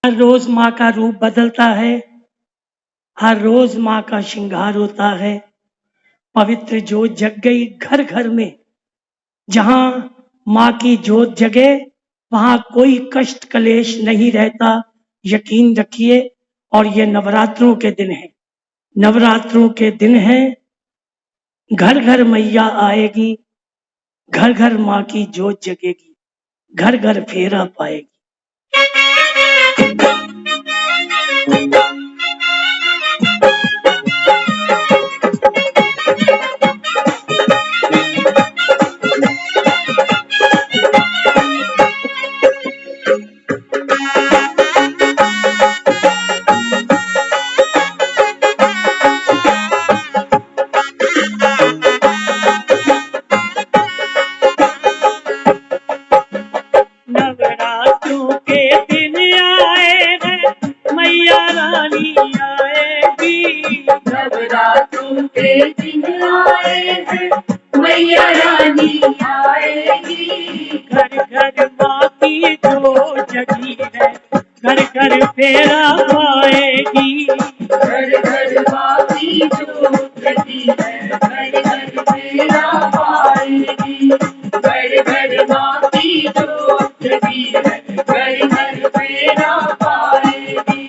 हर रोज माँ का रूप बदलता है, हर रोज माँ का श्रृंगार होता है। पवित्र ज्योत जग गई घर घर में। जहां माँ की ज्योत जगे वहां कोई कष्ट कलेश नहीं रहता, यकीन रखिए। और ये नवरात्रों के दिन है, नवरात्रों के दिन है। घर घर मैया आएगी, घर घर माँ की ज्योत जगेगी, घर घर फेरा पाएगी। नवरात्रों के दिन आए हैं, मैया रानी आएगी। नवरात्रों के दिन आए हैं, मैया रानी आएगी। घर घर माँ की जो जगी है, घर घर फेरा पाएगी। घर घर माँ की ज्योत जगी है, घर घर फेरा पाएगी। घर घर माँ की ज्योत जगी है, घर घर फेरा पाएगी।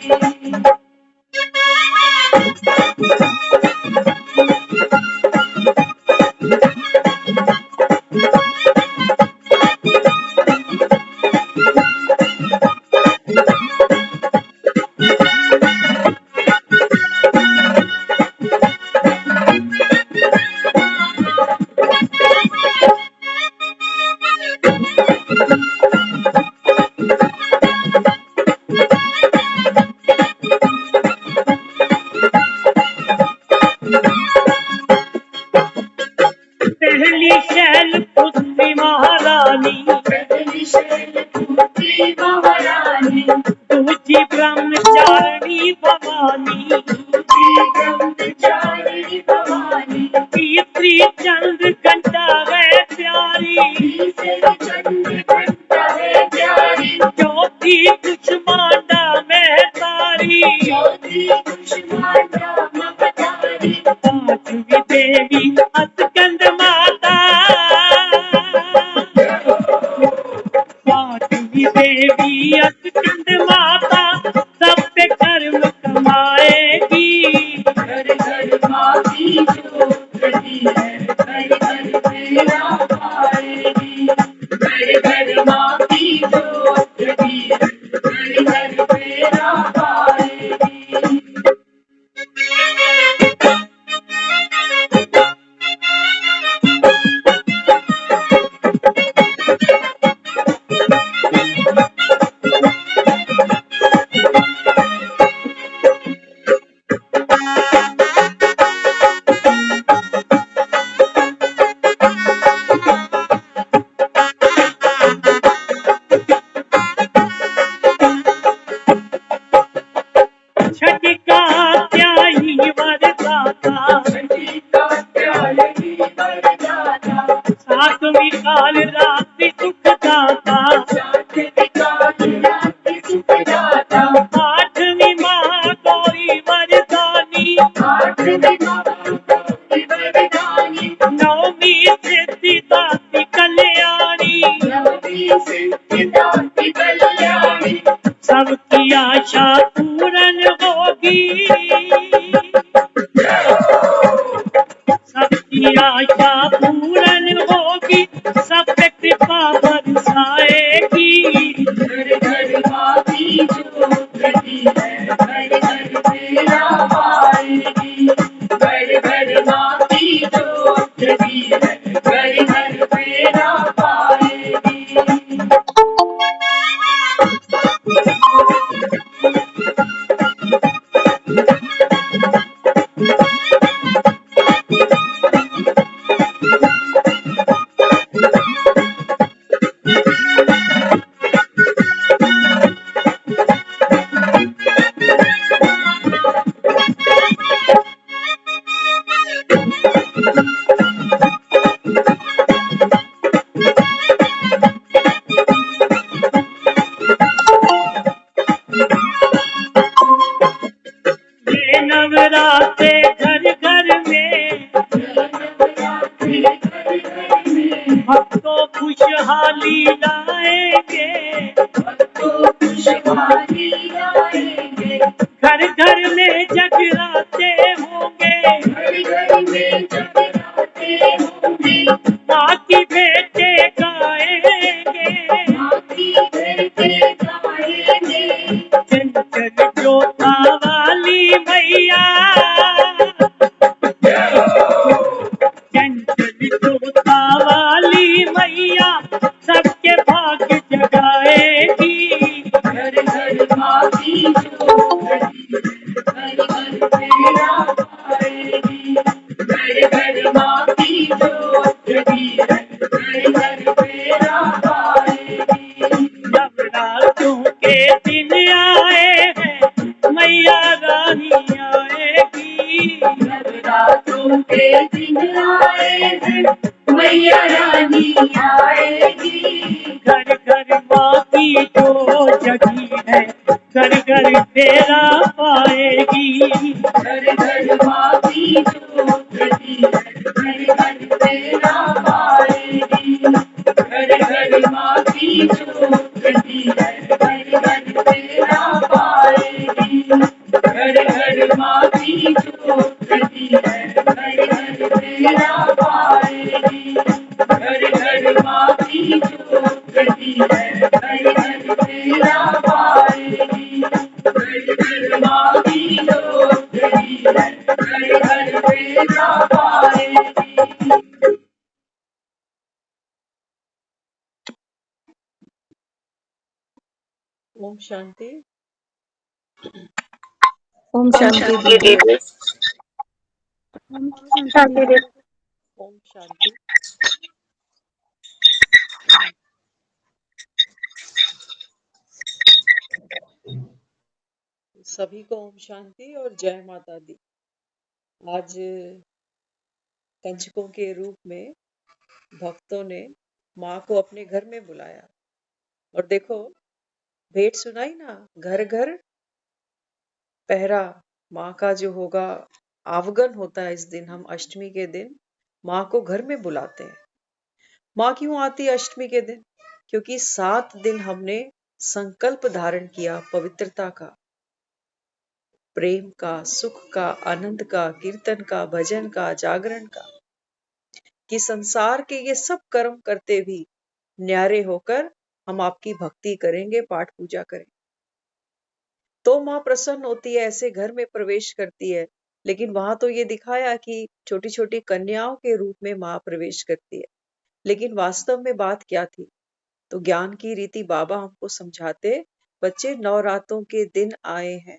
पहली शैल पुत्री महारानी, पहली शैलपुत्री महारानी, दूजी ब्रह्मचारिणी भवानी, दूसरी ब्रह्मचारिणी भवानी, तीसरी चंद्र घंटा है प्यारी, तीसरी चंद्र घंटा है प्यारी, चौथी कुष्मांडा में तारी, ज्योति कुष्मांडा महतारी, पांचवी देवी अस्कंद माता, पांचवी देवी अस्कंद माता सब पे कर्म कमाएगी। घर घर माँ की ज्योत जगी है, घर घर फेरा पाएगी। घर घर माँ की ज्योत जगी है, घर घर फेरा पाएगी। छठ का त्यागी वरदाता, छठी कात्यायनी वरदाता, सातवीं काल रात्रि सुखदाता, सातवीं काल रात्रि सुखदाता, आठवीं माँ गौरी वरदानी, आठवीं माँ गौरी वरदानी, नवमी सिद्धिदात्री कल्याणी, नवमी सिद्धिदात्री कल्याणी, सबकी आशा पूर्ण होगी, सबकी आशा पूर्ण होगी, सब पे कृपा बरसाएगी। घर घर माँ की ज्योत जगी है, घर घर फेरा पाएगी। घर घर माँ की ज्योत जगी है, घर घर फेरा पाएगी। बारी आएंगे, घर घर में जगराते होंगे, घर घर में जगराते होंगे, माँ की भेंटे गाएंगे, माँ की भेंटे गाएंगे, चंचल जोता वाली मैया, चंचल जोता वाली मैया सबके भाग्य जगाएगी। घर घर माँ की जोत लगी, घर घर फेरा पाएगी, घर घर माँ की जोत लगी, घर घर फेरा पाएगी। नवरात्रों के दिन आए हैं, मैया रानी आएगी। नवरात्रों के दिन आए हैं, मैया रानी आएगी। घर घर माँ की जो जगी है, घर घर फेरा पाएगी। घर घर माँ की जोत लगी है, घर घर फेरा पाएगी, घर घर माँ की जोत लगी है, घर घर फेरा पाएगी, घर घर माँ की जोत लगी है, घर घर फेरा पाएगी, घर घर माँ की जोत लगी है, घर घर फेरा पाएगी, घर घर माँ की जोत लगी है, घर घर फेरा पाएगी। ओम शांति। ओम शांति दीदी। ओम शांति दीदी। ओम शांति। सभी को ओम शांति और जय माता दी। आज कंजकों के रूप में भक्तों ने माँ को अपने घर में बुलाया और देखो भेंट सुनाई ना, घर घर पहरा। माँ का जो होगा आवगन होता है इस दिन, हम अष्टमी के दिन माँ को घर में बुलाते हैं। माँ क्यों आती है अष्टमी के दिन? क्योंकि 7 दिन हमने संकल्प धारण किया पवित्रता का, प्रेम का, सुख का, आनंद का, कीर्तन का, भजन का, जागरण का, कि संसार के ये सब कर्म करते भी न्यारे होकर हम आपकी भक्ति करेंगे, पाठ पूजा करेंगे। तो माँ प्रसन्न होती है, ऐसे घर में प्रवेश करती है। लेकिन वहां तो ये दिखाया कि छोटी छोटी कन्याओं के रूप में माँ प्रवेश करती है, लेकिन वास्तव में बात क्या थी? तो ज्ञान की रीति बाबा हमको समझाते, बच्चे नवरात्रों के दिन आए हैं,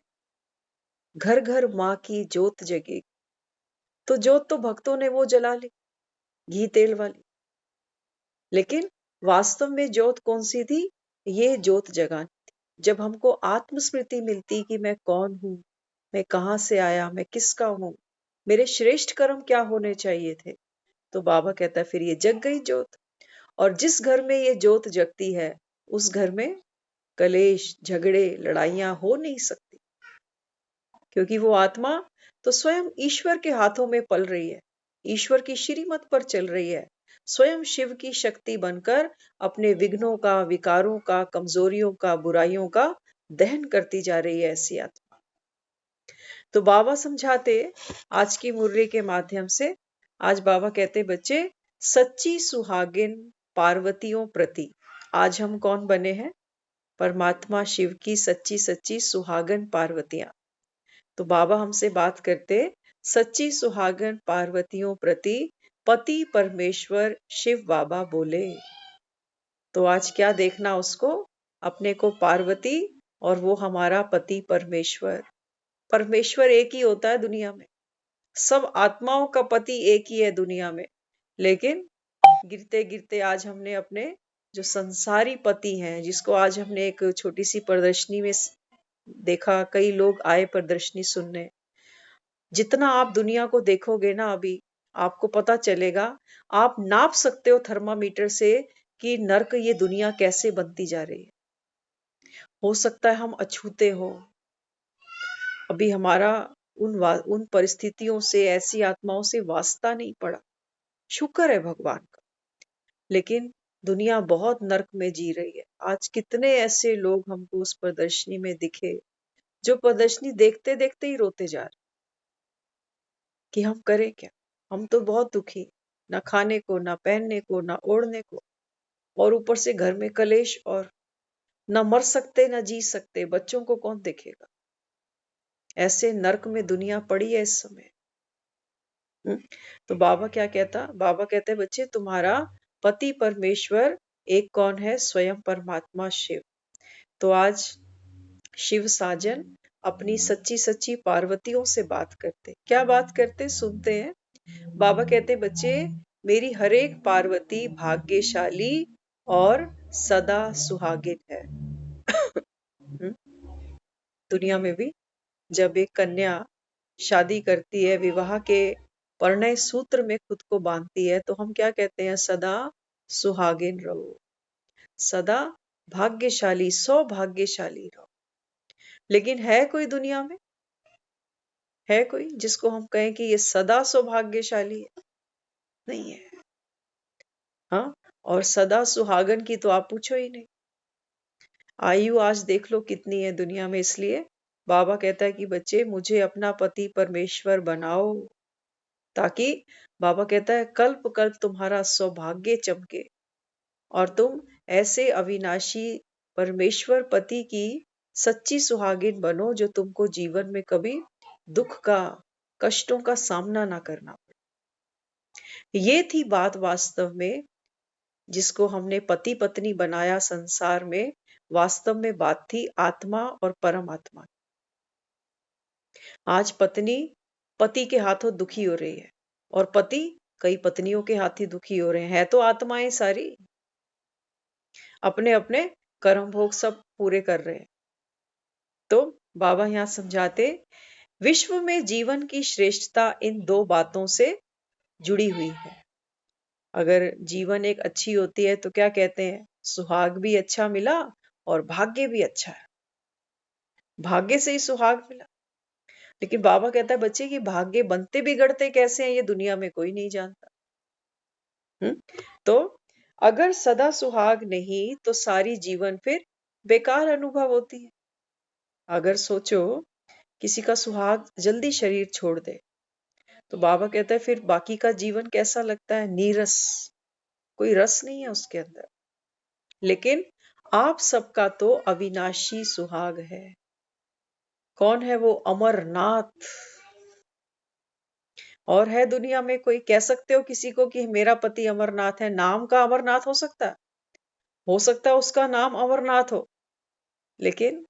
घर घर माँ की जोत जगेगी। तो जोत तो भक्तों ने वो जला ली, घी तेल वाली, लेकिन वास्तव में जोत कौन सी थी? ये जोत जगानी थी। जब हमको आत्मस्मृति मिलती कि मैं कौन हूं, मैं कहां से आया, मैं किसका हूं, मेरे श्रेष्ठ कर्म क्या होने चाहिए थे, तो बाबा कहता है फिर ये जग गई जोत। और जिस घर में ये जोत जगती है उस घर में कलेश, झगड़े, लड़ाइयां हो नहीं सकती, क्योंकि वो आत्मा तो स्वयं ईश्वर के हाथों में पल रही है, ईश्वर की श्रीमत पर चल रही है, स्वयं शिव की शक्ति बनकर अपने विघ्नों का, विकारों का, कमजोरियों का, बुराइयों का दहन करती जा रही है ऐसी आत्मा। तो बाबा समझाते आज की मुरली के माध्यम से, आज बाबा कहते बच्चे सच्ची सुहागिन पार्वतियों प्रति, आज हम कौन बने हैं? परमात्मा शिव की सच्ची सच्ची सुहागन पार्वतियां। तो बाबा हमसे बात करते, सच्ची सुहागन पार्वतियों प्रति पति परमेश्वर शिव बाबा बोले। तो आज क्या देखना उसको? अपने को पार्वती और वो हमारा पति परमेश्वर। परमेश्वर एक ही होता है दुनिया में, सब आत्माओं का पति एक ही है दुनिया में, लेकिन गिरते गिरते आज हमने अपने जो संसारी पति हैं, जिसको आज हमने एक छोटी सी प्रदर्शनी में देखा, कई लोग आए प्रदर्शनी सुनने। जितना आप दुनिया को देखोगे ना, अभी आपको पता चलेगा, आप नाप सकते हो थर्मामीटर से कि नर्क ये दुनिया कैसे बनती जा रही है। हो सकता है हम अछूते हो, अभी हमारा उन परिस्थितियों से, ऐसी आत्माओं से वास्ता नहीं पड़ा, शुक्र है भगवान का। लेकिन दुनिया बहुत नर्क में जी रही है। आज कितने ऐसे लोग हमको उस प्रदर्शनी में दिखे जो प्रदर्शनी देखते देखते ही रोते जा रहे कि हम करें क्या। हम तो बहुत दुखी, ना खाने को, ना पहनने को, ना ओढ़ने को, और ऊपर से घर में कलेश, और ना मर सकते ना जी सकते। बच्चों को कौन देखेगा। ऐसे नर्क में दुनिया पड़ी है इस समय। तो बाबा क्या कहता, बाबा कहते हैं बच्चे तुम्हारा पति परमेश्वर एक कौन है, स्वयं परमात्मा शिव। तो आज शिव साजन अपनी सच्ची सच्ची पार्वतियों से बात करते। क्या बात करते सुनते हैं। बाबा कहते बच्चे मेरी हर एक पार्वती भाग्यशाली और सदा सुहागिन है। हम्म, दुनिया में भी जब एक कन्या शादी करती है, विवाह के परिणय सूत्र में खुद को बांधती है, तो हम क्या कहते हैं, सदा सुहागिन रहो, सदा भाग्यशाली सौभाग्यशाली रहो। लेकिन है कोई दुनिया में, है कोई जिसको हम कहें कि ये सदा सौभाग्यशाली है? नहीं है। हाँ, और सदा सुहागन की तो आप पूछो ही नहीं। आयु आज देख लो कितनी है दुनिया में। इसलिए बाबा कहता है कि बच्चे मुझे अपना पति परमेश्वर बनाओ, ताकि बाबा कहता है कल्प कल्प तुम्हारा सौभाग्य चमके और तुम ऐसे अविनाशी परमेश्वर पति की सच्ची सुहागिन बनो जो तुमको जीवन में कभी दुख का, कष्टों का सामना ना करना पड़े। ये थी बात वास्तव में, जिसको हमने पति पत्नी बनाया संसार में। वास्तव में बात थी आत्मा और परमात्मा। आज पत्नी पति के हाथों दुखी हो रही है और पति कई पत्नियों के हाथ ही दुखी हो रहे हैं। है तो आत्माएं सारी अपने अपने कर्म भोग सब पूरे कर रहे हैं। तो बाबा यहां समझाते विश्व में जीवन की श्रेष्ठता इन दो बातों से जुड़ी हुई है। अगर जीवन एक अच्छी होती है तो क्या कहते हैं, सुहाग भी अच्छा मिला और भाग्य भी अच्छा है। भाग्य से ही सुहाग मिला। लेकिन बाबा कहता है बच्चे कि भाग्य बनते बिगड़ते कैसे हैं ये दुनिया में कोई नहीं जानता। तो अगर सदा सुहाग नहीं तो सारी जीवन फिर बेकार अनुभव होती है। अगर सोचो किसी का सुहाग जल्दी शरीर छोड़ दे तो बाबा कहता है फिर बाकी का जीवन कैसा लगता है, नीरस, कोई रस नहीं है उसके अंदर। लेकिन आप सबका तो अविनाशी सुहाग है। कौन है वो, अमरनाथ। और है दुनिया में कोई, कह सकते हो किसी को कि मेरा पति अमरनाथ है? नाम का अमरनाथ हो सकता है उसका नाम अमरनाथ हो, लेकिन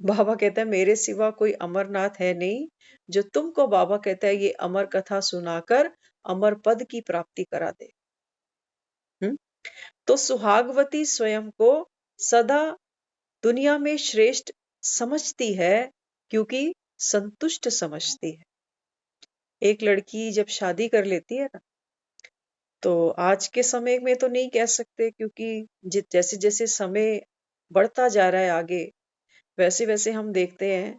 बाबा कहता है मेरे सिवा कोई अमरनाथ है नहीं जो तुमको, बाबा कहता है, ये अमर कथा सुनाकर अमर पद की प्राप्ति करा दे। तो सुहागवती स्वयं को सदा दुनिया में श्रेष्ठ समझती है, क्योंकि संतुष्ट समझती है। एक लड़की जब शादी कर लेती है ना, तो आज के समय में तो नहीं कह सकते, क्योंकि जैसे जैसे समय बढ़ता जा रहा है आगे, वैसे वैसे हम देखते हैं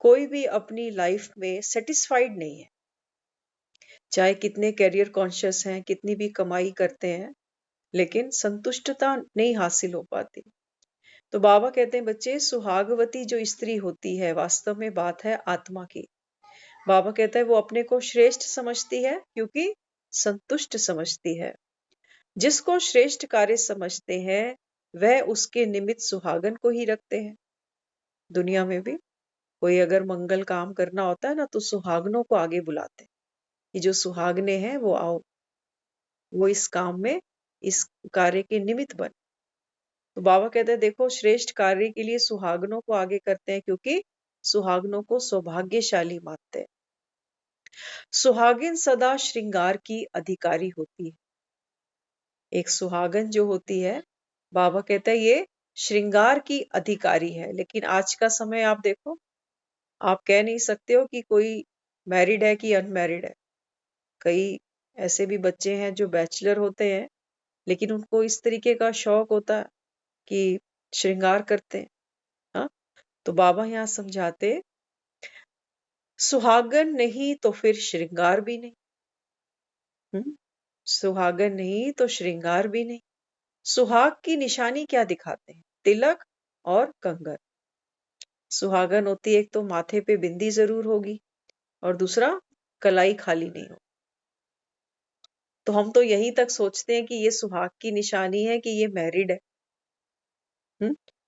कोई भी अपनी लाइफ में सेटिस्फाइड नहीं है। चाहे कितने कैरियर कॉन्शियस हैं, कितनी भी कमाई करते हैं, लेकिन संतुष्टता नहीं हासिल हो पाती। तो बाबा कहते हैं बच्चे सुहागवती जो स्त्री होती है वास्तव में बात है आत्मा की। बाबा कहता है वो अपने को श्रेष्ठ समझती है क्योंकि संतुष्ट समझती है। जिसको श्रेष्ठ कार्य समझते हैं वह उसके निमित्त सुहागन को ही रखते हैं। दुनिया में भी कोई अगर मंगल काम करना होता है ना, तो सुहागनों को आगे बुलाते हैं कि जो सुहागने हैं वो आओ, वो इस काम में, इस कार्य के निमित्त बने। तो बाबा कहते हैं देखो श्रेष्ठ कार्य के लिए सुहागनों को आगे करते हैं, क्योंकि सुहागनों को सौभाग्यशाली मानते हैं। सुहागिन सदा श्रृंगार की अधिकारी होती है। एक सुहागन जो होती है, बाबा कहता है ये श्रृंगार की अधिकारी है। लेकिन आज का समय आप देखो, आप कह नहीं सकते हो कि कोई मैरिड है कि अनमैरिड है। कई ऐसे भी बच्चे हैं जो बैचलर होते हैं, लेकिन उनको इस तरीके का शौक होता है कि श्रृंगार करते हैं। हाँ, तो बाबा यहाँ समझाते सुहागन नहीं तो फिर श्रृंगार भी नहीं। सुहागन नहीं तो श्रृंगार भी नहीं। सुहाग की निशानी क्या दिखाते हैं? तिलक और कंगन। सुहागन होती है, एक तो माथे पे बिंदी जरूर होगी और दूसरा कलाई खाली नहीं हो। तो हम तो यही तक सोचते हैं कि ये सुहाग की निशानी है कि ये मैरिड है।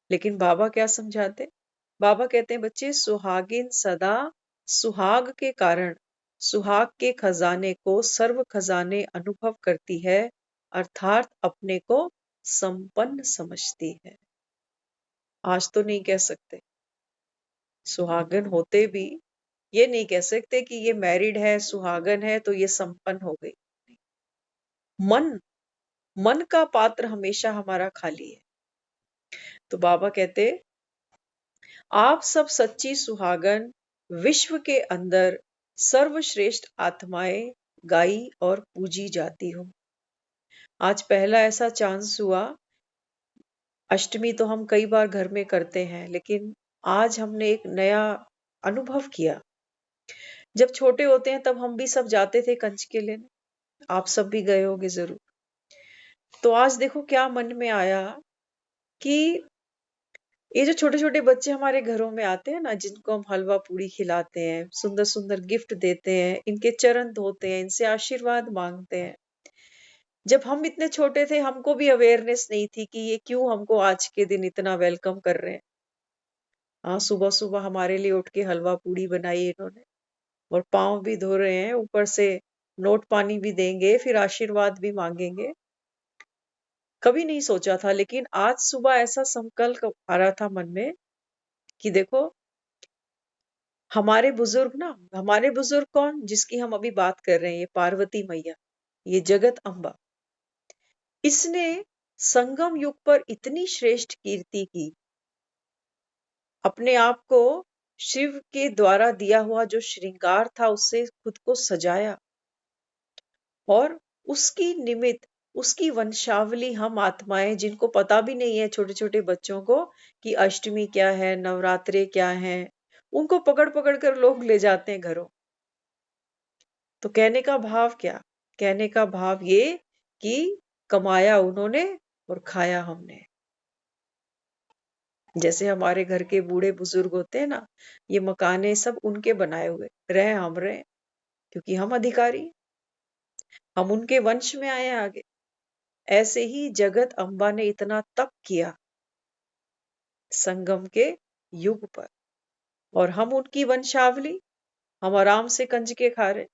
लेकिन बाबा क्या समझाते? बाबा कहते हैं बच्चे, सुहागिन सदा सुहाग के कारण सुहाग के खजाने को सर्व खजाने अनुभव करती है, अर्थात अपने को संपन्न समझती है। आज तो नहीं कह सकते, सुहागन होते भी ये नहीं कह सकते कि ये मैरिड है, सुहागन है तो ये संपन्न हो गई। मन मन का पात्र हमेशा हमारा खाली है। तो बाबा कहते, आप सब सच्ची सुहागन विश्व के अंदर सर्वश्रेष्ठ आत्माएं गाई और पूजी जाती हो। आज पहला ऐसा चांस हुआ। अष्टमी तो हम कई बार घर में करते हैं, लेकिन आज हमने एक नया अनुभव किया। जब छोटे होते हैं तब हम भी सब जाते थे कंच के लेने, आप सब भी गए होगे जरूर। तो आज देखो क्या मन में आया कि ये जो छोटे छोटे बच्चे हमारे घरों में आते हैं ना, जिनको हम हलवा पूड़ी खिलाते हैं, सुंदर सुंदर गिफ्ट देते हैं, इनके चरण धोते हैं, इनसे आशीर्वाद मांगते हैं। जब हम इतने छोटे थे हमको भी अवेयरनेस नहीं थी कि ये क्यों हमको आज के दिन इतना वेलकम कर रहे हैं। हाँ, सुबह सुबह हमारे लिए उठ के हलवा पूड़ी बनाई इन्होंने और पाँव भी धो रहे हैं, ऊपर से नोट पानी भी देंगे, फिर आशीर्वाद भी मांगेंगे। कभी नहीं सोचा था, लेकिन आज सुबह ऐसा संकल्प आ रहा था मन में कि देखो, हमारे बुजुर्ग कौन, जिसकी हम अभी बात कर रहे हैं, ये पार्वती मैया, ये जगत अम्बा, इसने संगम युग पर इतनी श्रेष्ठ कीर्ति की। अपने आप को शिव के द्वारा दिया हुआ जो श्रृंगार था उससे खुद को सजाया और उसकी निमित्त उसकी वंशावली हम आत्माएं, जिनको पता भी नहीं है, छोटे छोटे बच्चों को, कि अष्टमी क्या है, नवरात्रे क्या है, उनको पकड़ पकड़ कर लोग ले जाते हैं घरों। तो कहने का भाव क्या? कहने का भाव ये कि कमाया उन्होंने और खाया हमने। जैसे हमारे घर के बूढ़े बुजुर्ग होते हैं ना, ये मकाने सब उनके बनाए हुए, रहे हम रहे, क्योंकि हम अधिकारी, हम उनके वंश में आए आगे। ऐसे ही जगत अम्बा ने इतना तप किया संगम के युग पर, और हम उनकी वंशावली, हम आराम से कंजके खा रहे,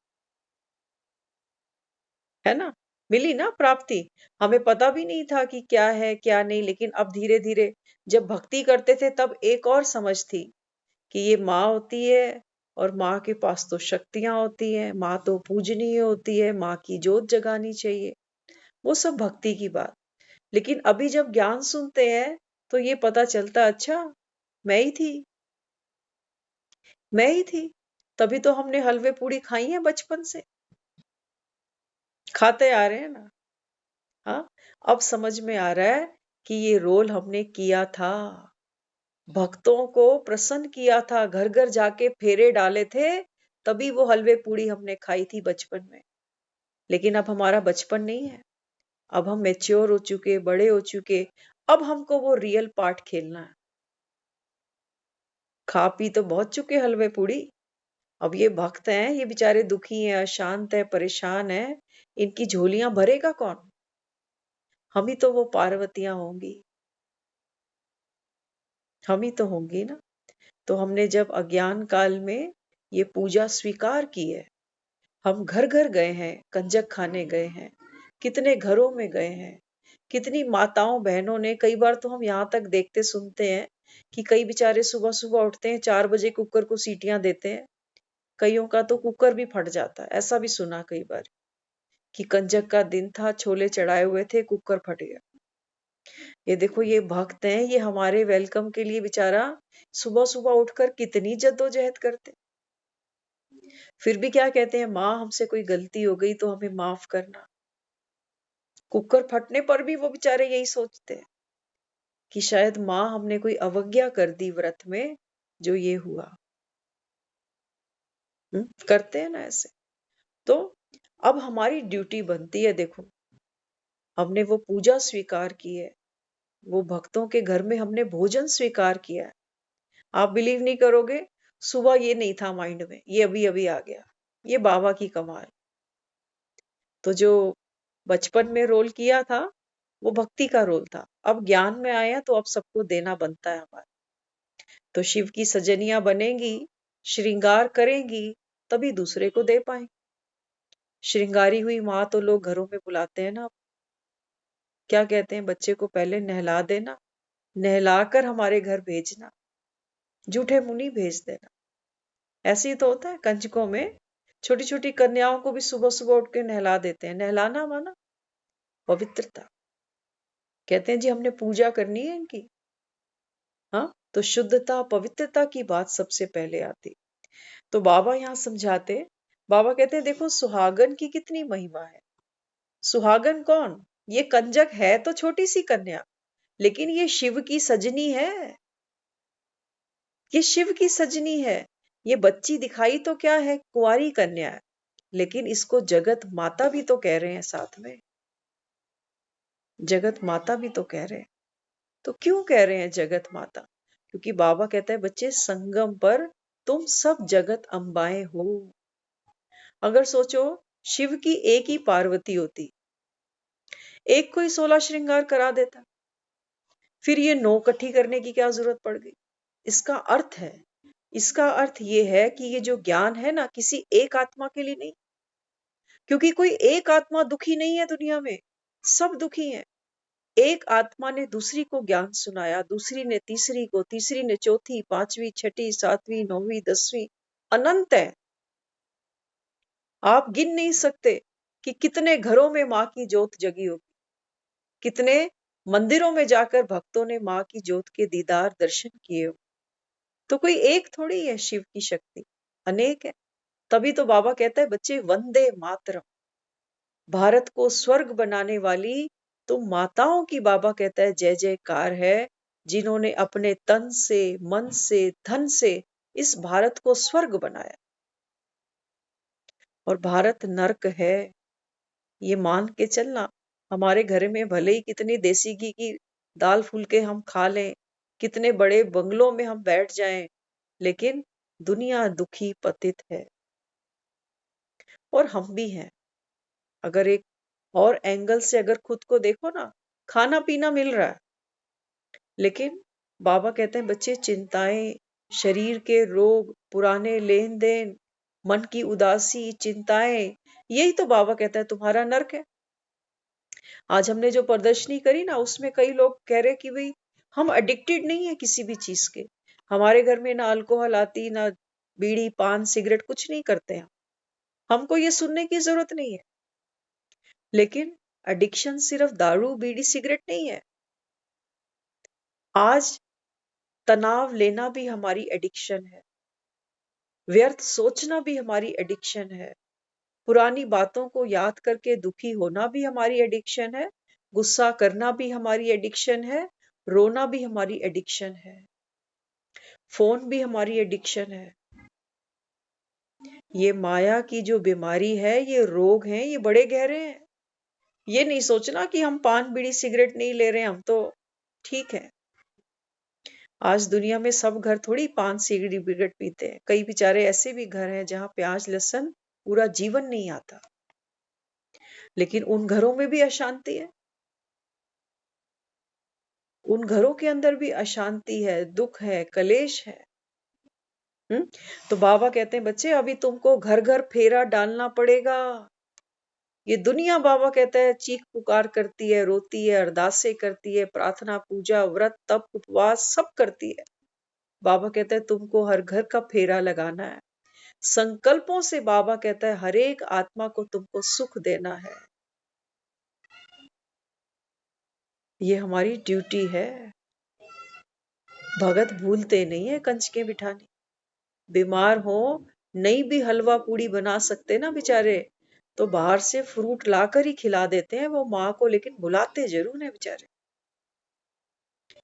है ना? मिली ना प्राप्ति। हमें पता भी नहीं था कि क्या है क्या नहीं, लेकिन अब धीरे धीरे जब भक्ति करते थे तब एक और समझ थी कि ये माँ होती है और माँ के पास तो शक्तियां होती हैं, माँ तो पूजनीय होती है, माँ की जोत जगानी चाहिए, वो सब भक्ति की बात। लेकिन अभी जब ज्ञान सुनते हैं तो ये पता चलता, अच्छा मैं ही थी, मैं ही थी। तभी तो हमने हलवे पूड़ी खाई है बचपन से, खाते आ रहे हैं ना। हाँ, अब समझ में आ रहा है कि ये रोल हमने किया था, भक्तों को प्रसन्न किया था, घर घर जाके फेरे डाले थे, तभी वो हलवे पूड़ी हमने खाई थी बचपन में। लेकिन अब हमारा बचपन नहीं है, अब हम मैच्योर हो चुके, बड़े हो चुके, अब हमको वो रियल पार्ट खेलना है। खा पी तो बहुत चुके हलवे पूड़ी, अब ये भक्त हैं, ये बेचारे दुखी हैं, अशांत है, परेशान है, इनकी झोलियां भरेगा कौन? हम ही तो वो पार्वतियां होंगी, हम ही तो होंगी ना। तो हमने जब अज्ञान काल में ये पूजा स्वीकार की है, हम घर घर गए हैं, कंजक खाने गए हैं, कितने घरों में गए हैं, कितनी माताओं बहनों ने, कई बार तो हम यहाँ तक देखते सुनते हैं कि कई बेचारे सुबह सुबह उठते हैं, 4 बजे कुकर को सीटियां देते हैं, कईयों का तो कुकर भी फट जाता है। ऐसा भी सुना कई बार कि कंजक का दिन था, छोले चढ़ाए हुए थे, कुकर फट गया। ये देखो, ये भक्त हैं, ये हमारे वेलकम के लिए बेचारा सुबह सुबह उठकर कितनी जद्दोजहद करते। फिर भी क्या कहते हैं, माँ हमसे कोई गलती हो गई तो हमें माफ करना। कुकर फटने पर भी वो बेचारे यही सोचते हैं कि शायद माँ हमने कोई अवज्ञा कर दी व्रत में, जो ये हुआ। करते हैं ना ऐसे। तो अब हमारी ड्यूटी बनती है, देखो हमने वो पूजा स्वीकार की है, वो भक्तों के घर में हमने भोजन स्वीकार किया है। आप बिलीव नहीं करोगे, सुबह ये नहीं था माइंड में, ये अभी अभी आ गया। ये बाबा की कमाल। तो जो बचपन में रोल किया था वो भक्ति का रोल था, अब ज्ञान में आया तो अब सबको देना बनता है हमारा। तो शिव की सजनियां बनेंगी, श्रृंगार करेंगी, तभी दूसरे को दे पाएंगे। श्रृंगारी हुई माँ तो लोग घरों में बुलाते हैं ना, क्या कहते हैं, बच्चे को पहले नहला देना, नहलाकर हमारे घर भेजना, झूठे मुनि भेज देना। ऐसे ही तो होता है कंजकों में, छोटी छोटी कन्याओं को भी सुबह सुबह उठ के नहला देते हैं। नहलाना माना पवित्रता। कहते हैं जी हमने पूजा करनी है इनकी। हाँ, तो शुद्धता पवित्रता की बात सबसे पहले आती। तो बाबा यहाँ समझाते, बाबा कहते हैं देखो सुहागन की कितनी महिमा है। सुहागन कौन? ये कंजक है तो छोटी सी कन्या, लेकिन ये शिव की सजनी है। ये शिव की सजनी है। ये बच्ची दिखाई तो क्या है, कुंवारी कन्या है, लेकिन इसको जगत माता भी तो कह रहे हैं साथ में। जगत माता भी तो कह रहे हैं। तो क्यों कह रहे हैं जगत माता? क्योंकि बाबा कहता है बच्चे संगम पर तुम सब जगत अम्बाएं हो। अगर सोचो शिव की एक ही पार्वती होती, एक को ही 16 श्रृंगार करा देता, फिर ये 9 इकट्ठी करने की क्या जरूरत पड़ गई? इसका अर्थ है, इसका अर्थ ये है कि ये जो ज्ञान है ना, किसी एक आत्मा के लिए नहीं, क्योंकि कोई एक आत्मा दुखी नहीं है दुनिया में, सब दुखी हैं। एक आत्मा ने दूसरी को ज्ञान सुनाया, दूसरी ने तीसरी को, तीसरी ने चौथी, पांचवी, छठी, सातवीं, नौवीं, 10वीं, अनंत है। आप गिन नहीं सकते कि कितने घरों में माँ की ज्योत जगी होगी, कितने मंदिरों में जाकर भक्तों ने माँ की ज्योत के दीदार दर्शन किए हो। तो कोई एक थोड़ी है शिव की शक्ति, अनेक है। तभी तो बाबा कहता है बच्चे वंदे मातरम, भारत को स्वर्ग बनाने वाली तुम माताओं की बाबा कहता है जय जयकार है, जिन्होंने अपने तन से, मन से, धन से इस भारत को स्वर्ग बनाया। और भारत नर्क है, ये मान के चलना। हमारे घर में भले ही कितनी देसी घी की दाल फुलके हम खा लें, कितने बड़े बंगलों में हम बैठ जाएं, लेकिन दुनिया दुखी पतित है। और हम भी हैं। अगर एक और एंगल से अगर खुद को देखो ना, खाना पीना मिल रहा है, लेकिन बाबा कहते हैं बच्चे चिंताएं, शरीर के रोग, पुराने लेन देन, मन की उदासी, चिंताएं, यही तो बाबा कहता है तुम्हारा नर्क है। आज हमने जो प्रदर्शनी करी ना, उसमें कई लोग कह रहे कि भाई हम एडिक्टेड नहीं है किसी भी चीज के, हमारे घर में ना अल्कोहल आती, ना बीड़ी पान सिगरेट, कुछ नहीं करते हैं, हमको ये सुनने की जरूरत नहीं है। लेकिन एडिक्शन सिर्फ दारू बीड़ी सिगरेट नहीं है। आज तनाव लेना भी हमारी एडिक्शन है, व्यर्थ सोचना भी हमारी एडिक्शन है, पुरानी बातों को याद करके दुखी होना भी हमारी एडिक्शन है, गुस्सा करना भी हमारी एडिक्शन है, रोना भी हमारी एडिक्शन है, फोन भी हमारी एडिक्शन है। ये माया की जो बीमारी है, ये रोग हैं, ये बड़े गहरे हैं। ये नहीं सोचना कि हम पान बीड़ी सिगरेट नहीं ले रहे हैं, हम तो ठीक है। आज दुनिया में सब घर थोड़ी पान सिगरेट पीते हैं, कई बेचारे ऐसे भी घर हैं जहां प्याज लहसुन पूरा जीवन नहीं आता, लेकिन उन घरों में भी अशांति है, उन घरों के अंदर भी अशांति है, दुख है, कलेश है। तो बाबा कहते हैं बच्चे अभी तुमको घर घर फेरा डालना पड़ेगा। ये दुनिया बाबा कहता है चीख पुकार करती है, रोती है, अरदासें करती है, प्रार्थना पूजा व्रत तप उपवास सब करती है। बाबा कहता है तुमको हर घर का फेरा लगाना है। संकल्पों से बाबा कहता है हर एक आत्मा को तुमको सुख देना है। ये हमारी ड्यूटी है। भगत भूलते नहीं है कंचके बिठानी। बीमार हो, नहीं भी हलवा पूड़ी बना सकते ना बेचारे, तो बाहर से फ्रूट लाकर ही खिला देते हैं वो माँ को, लेकिन बुलाते जरूर है बेचारे,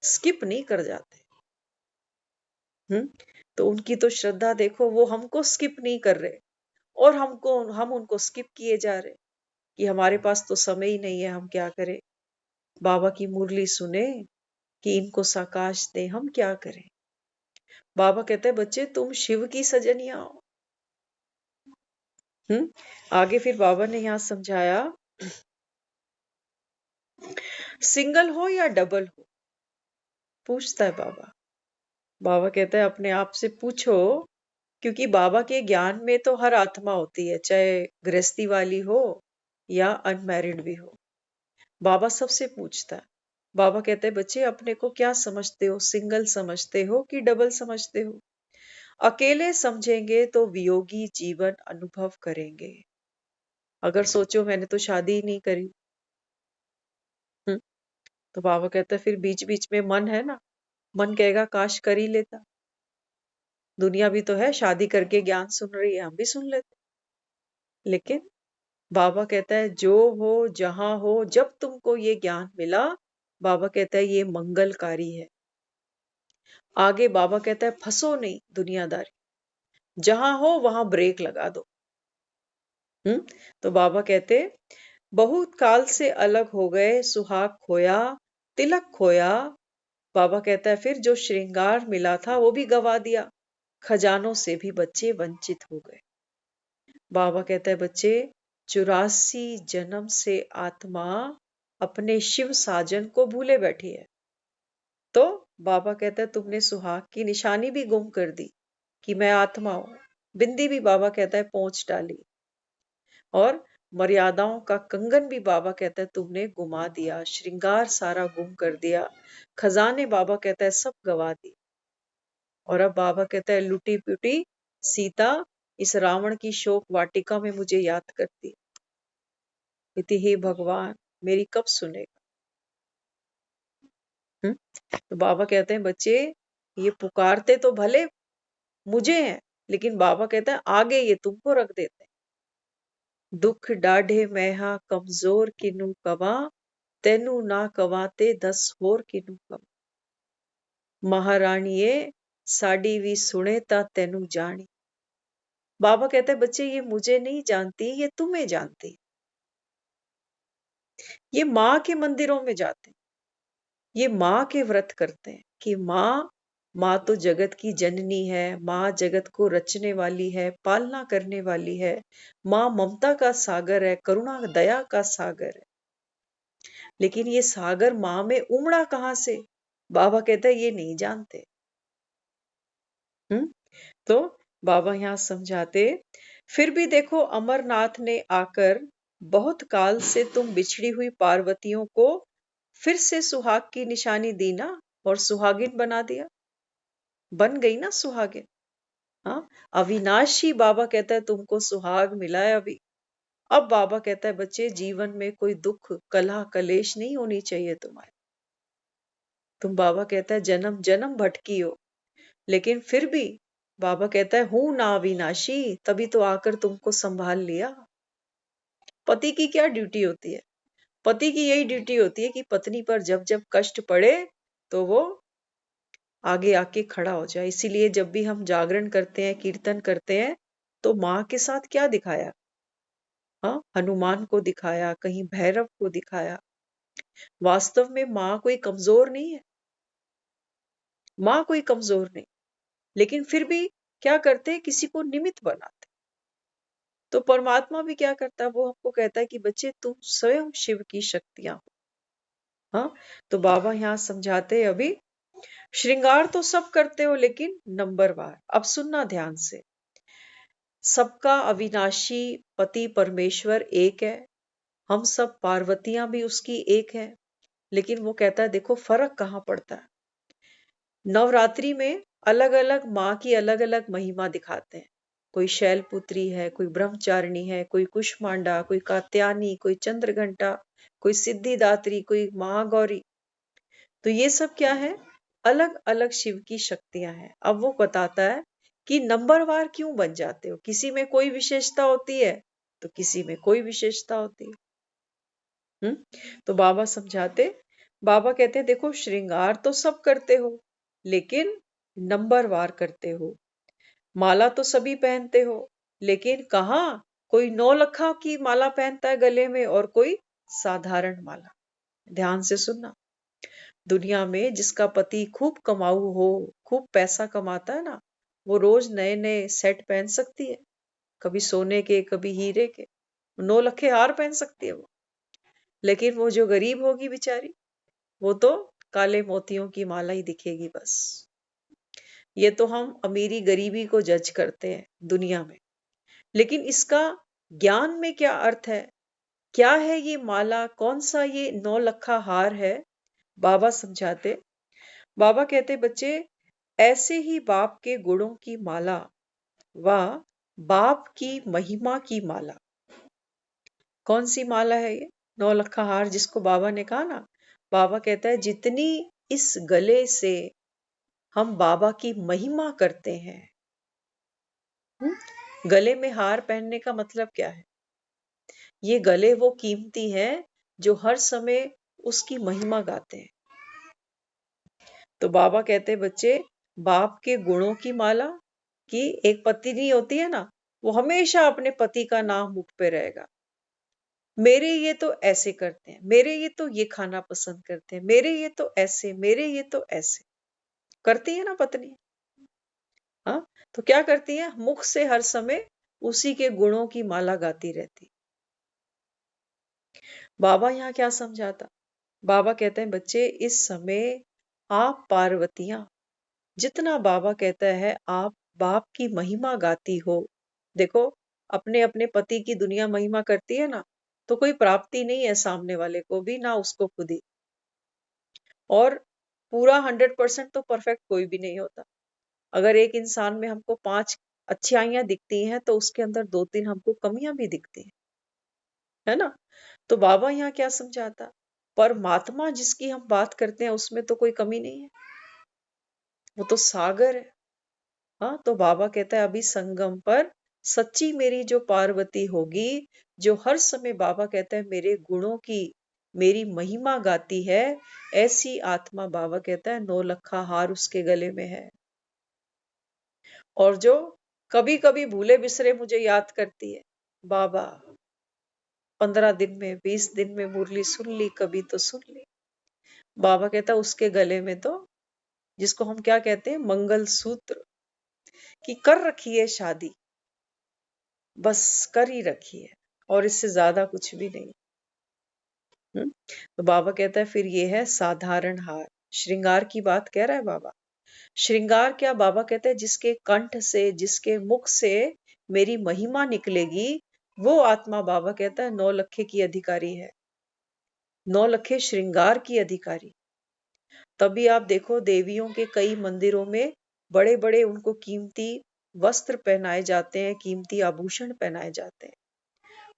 स्किप नहीं कर जाते। तो उनकी तो श्रद्धा देखो, वो हमको स्किप नहीं कर रहे और हम उनको स्किप किए जा रहे। कि हमारे पास तो समय ही नहीं है, हम क्या करें। बाबा की मुरली सुने कि इनको साकाश दे, हम क्या करें। बाबा कहते हैं बच्चे तुम शिव की सजनिया हो। आगे फिर बाबा ने यहाँ समझाया, सिंगल हो या डबल हो, पूछता है बाबा। बाबा कहता है अपने आप से पूछो, क्योंकि बाबा के ज्ञान में तो हर आत्मा होती है, चाहे गृहस्थी वाली हो या अनमैरिड भी हो। बाबा सबसे पूछता है। बाबा कहते हैं बच्चे अपने को क्या समझते हो, सिंगल समझते हो कि डबल समझते हो। अकेले समझेंगे तो वियोगी जीवन अनुभव करेंगे। अगर सोचो मैंने तो शादी ही नहीं करी, तो बाबा कहते हैं फिर बीच बीच में मन है ना, मन कहेगा काश कर ही लेता। दुनिया भी तो है, शादी करके ज्ञान सुन रही है, हम भी सुन लेते। लेकिन बाबा कहता है जो हो जहां हो, जब तुमको ये ज्ञान मिला, बाबा कहता है ये मंगलकारी है। आगे बाबा कहता है फंसो नहीं दुनियादारी, जहां हो वहां ब्रेक लगा दो। तो बाबा कहते बहुत काल से अलग हो गए, सुहाग खोया, तिलक खोया। बाबा कहता है फिर जो श्रृंगार मिला था वो भी गवा दिया, खजानों से भी बच्चे वंचित हो गए। बाबा कहता है बच्चे 84 जन्म से आत्मा अपने शिव साजन को भूले बैठी है। तो बाबा कहता है तुमने सुहाग की निशानी भी गुम कर दी कि मैं आत्मा हूं। बिंदी भी बाबा कहता है पहुंच डाली, और मर्यादाओं का कंगन भी बाबा कहता है तुमने गुमा दिया, श्रृंगार सारा गुम कर दिया, खजाने बाबा कहता है सब गवा दी। और अब बाबा कहता है लुटी पुटी सीता इस रावण की शोक वाटिका में मुझे याद करती। इति हे भगवान मेरी कब सुनेगा। तो बाबा कहते हैं बच्चे ये पुकारते तो भले मुझे हैं, लेकिन बाबा कहता है आगे ये तुमको रख देते हैं। दुख डाढ़े मैहा कमजोर किनु कवा, तेनु ना कवाते 10 होर किनु कवा। महारानिये साड़ी भी सुने ता तेनु जानी। बाबा कहते हैं बच्चे ये मुझे नहीं जानती, ये तुम्हें जानती। ये माँ के मंदिरों में जाते हैं, ये माँ के व्रत करते हैं कि माँ तो जगत की जननी है, माँ जगत को रचने वाली है, पालना करने वाली है। माँ ममता का सागर है, करुणा दया का सागर है। लेकिन ये सागर माँ में उमड़ा कहां से, बाबा कहता है ये नहीं जानते। तो बाबा यहाँ समझाते फिर भी देखो अमरनाथ ने आकर बहुत काल से तुम बिछड़ी हुई पार्वतियों को फिर से सुहाग की निशानी दी ना, और सुहागिन बना दिया, बन गई ना सुहागिन। हाँ, अविनाशी बाबा कहता है तुमको सुहाग मिला है अभी। अब बाबा कहता है बच्चे जीवन में कोई दुख कलह कलेश नहीं होनी चाहिए तुम्हारे। तुम बाबा कहता है जन्म जन्म भटकी हो, लेकिन फिर भी बाबा कहता है हूं ना अविनाशी, तभी तो आकर तुमको संभाल लिया। पति की क्या ड्यूटी होती है, पति की यही ड्यूटी होती है कि पत्नी पर जब जब कष्ट पड़े तो वो आगे आके खड़ा हो जाए। इसीलिए जब भी हम जागरण करते हैं, कीर्तन करते हैं, तो माँ के साथ क्या दिखाया, हाँ हनुमान को दिखाया, कहीं भैरव को दिखाया। वास्तव में माँ कोई कमजोर नहीं है, माँ कोई कमजोर नहीं, लेकिन फिर भी क्या करते हैं, किसी को निमित्त बनाते। तो परमात्मा भी क्या करता है, वो हमको कहता है कि बच्चे तुम स्वयं शिव की शक्तियां हो। हाँ, तो बाबा यहाँ समझाते हैं अभी श्रृंगार तो सब करते हो लेकिन नंबरवार। अब सुनना ध्यान से, सबका अविनाशी पति परमेश्वर एक है, हम सब पार्वतियां भी उसकी एक है। लेकिन वो कहता है देखो फर्क कहाँ पड़ता है। नवरात्रि में अलग अलग माँ की अलग अलग महिमा दिखाते हैं। कोई शैलपुत्री है, कोई ब्रह्मचारिणी है, कोई कुष्मांडा, कोई कात्यायनी, कोई चंद्रघंटा, कोई सिद्धिदात्री, कोई महागौरी। तो ये सब क्या है, अलग अलग शिव की शक्तियां हैं। अब वो बताता है कि नंबरवार क्यों बन जाते हो, किसी में कोई विशेषता होती है तो किसी में कोई विशेषता होती है। तो बाबा समझाते, बाबा कहते देखो श्रृंगार तो सब करते हो लेकिन नंबरवार करते हो। माला तो सभी पहनते हो लेकिन कहाँ कोई 9 लखा की माला पहनता है गले में और कोई साधारण माला। ध्यान से सुनना, दुनिया में जिसका पति खूब कमाऊ हो, खूब पैसा कमाता है ना, वो रोज नए नए सेट पहन सकती है, कभी सोने के कभी हीरे के, 9 लखे हार पहन सकती है वो। लेकिन वो जो गरीब होगी बेचारी, वो तो काले मोतियों की माला ही दिखेगी बस। ये तो हम अमीरी गरीबी को जज करते हैं दुनिया में, लेकिन इसका ज्ञान में क्या अर्थ है? क्या है ये माला? कौन सा ये 9 लखा हार है? बाबा समझाते। बाबा कहते, बच्चे, ऐसे ही बाप के गुणों की माला व बाप की महिमा की माला। कौन सी माला है ये 9 लखा हार जिसको बाबा ने कहा ना? बाबा कहता है जितनी इस गले से हम बाबा की महिमा करते हैं। गले में हार पहनने का मतलब क्या है? ये गले वो कीमती हैं जो हर समय उसकी महिमा गाते हैं। तो बाबा कहते, बच्चे, बाप के गुणों की माला की एक पत्नी होती है ना, वो हमेशा अपने पति का नाम मुख पे रहेगा। मेरे ये तो ऐसे करते हैं, मेरे ये तो ये खाना पसंद करते हैं, मेरे ये तो ऐसे, मेरे ये तो ऐसे करती है ना पत्नी। हाँ, तो क्या करती है? मुख से हर समय उसी के गुणों की माला गाती रहती। बाबा यहाँ क्या समझाता? बाबा कहते हैं, बच्चे, इस समय आप पार्वतियां, जितना बाबा कहता है आप बाप की महिमा गाती हो। देखो, अपने अपने पति की दुनिया महिमा करती है ना, तो कोई प्राप्ति नहीं है सामने वाले को भी, ना उसको खुद ही। और पूरा 100% तो परफेक्ट कोई भी नहीं होता। अगर एक इंसान में हमको 5 अच्छाइयां दिखती हैं, तो उसके अंदर 2-3 हमको कमियां भी दिखती हैं, है ना? तो बाबा यहाँ क्या समझाता? परमात्मा जिसकी हम बात करते हैं उसमें तो कोई कमी नहीं है, वो तो सागर है। हाँ, तो बाबा कहता है अभी संगम पर सच्ची मेरी जो पार्वती होगी, जो हर समय बाबा कहता है मेरे गुणों की, मेरी महिमा गाती है, ऐसी आत्मा बाबा कहता है 9 लखा हार उसके गले में है। और जो कभी कभी भूले बिसरे मुझे याद करती है, बाबा 15 दिन में 20 दिन में मुरली सुन ली, कभी तो सुन ली। बाबा कहता है उसके गले में तो, जिसको हम क्या कहते हैं, मंगल सूत्र की कर रखी है शादी, बस कर ही रखी है, और इससे ज्यादा कुछ भी नहीं। तो बाबा कहता है फिर ये है साधारण हार। श्रृंगार की बात कह रहा है बाबा। श्रृंगार क्या? बाबा कहते हैं जिसके कंठ से, जिसके मुख से मेरी महिमा निकलेगी, वो आत्मा बाबा कहता है 9 लखे की अधिकारी है, 9 लखे श्रृंगार की अधिकारी। तभी आप देखो देवियों के कई मंदिरों में बड़े बड़े उनको कीमती वस्त्र पहनाए जाते हैं, कीमती आभूषण पहनाए जाते हैं,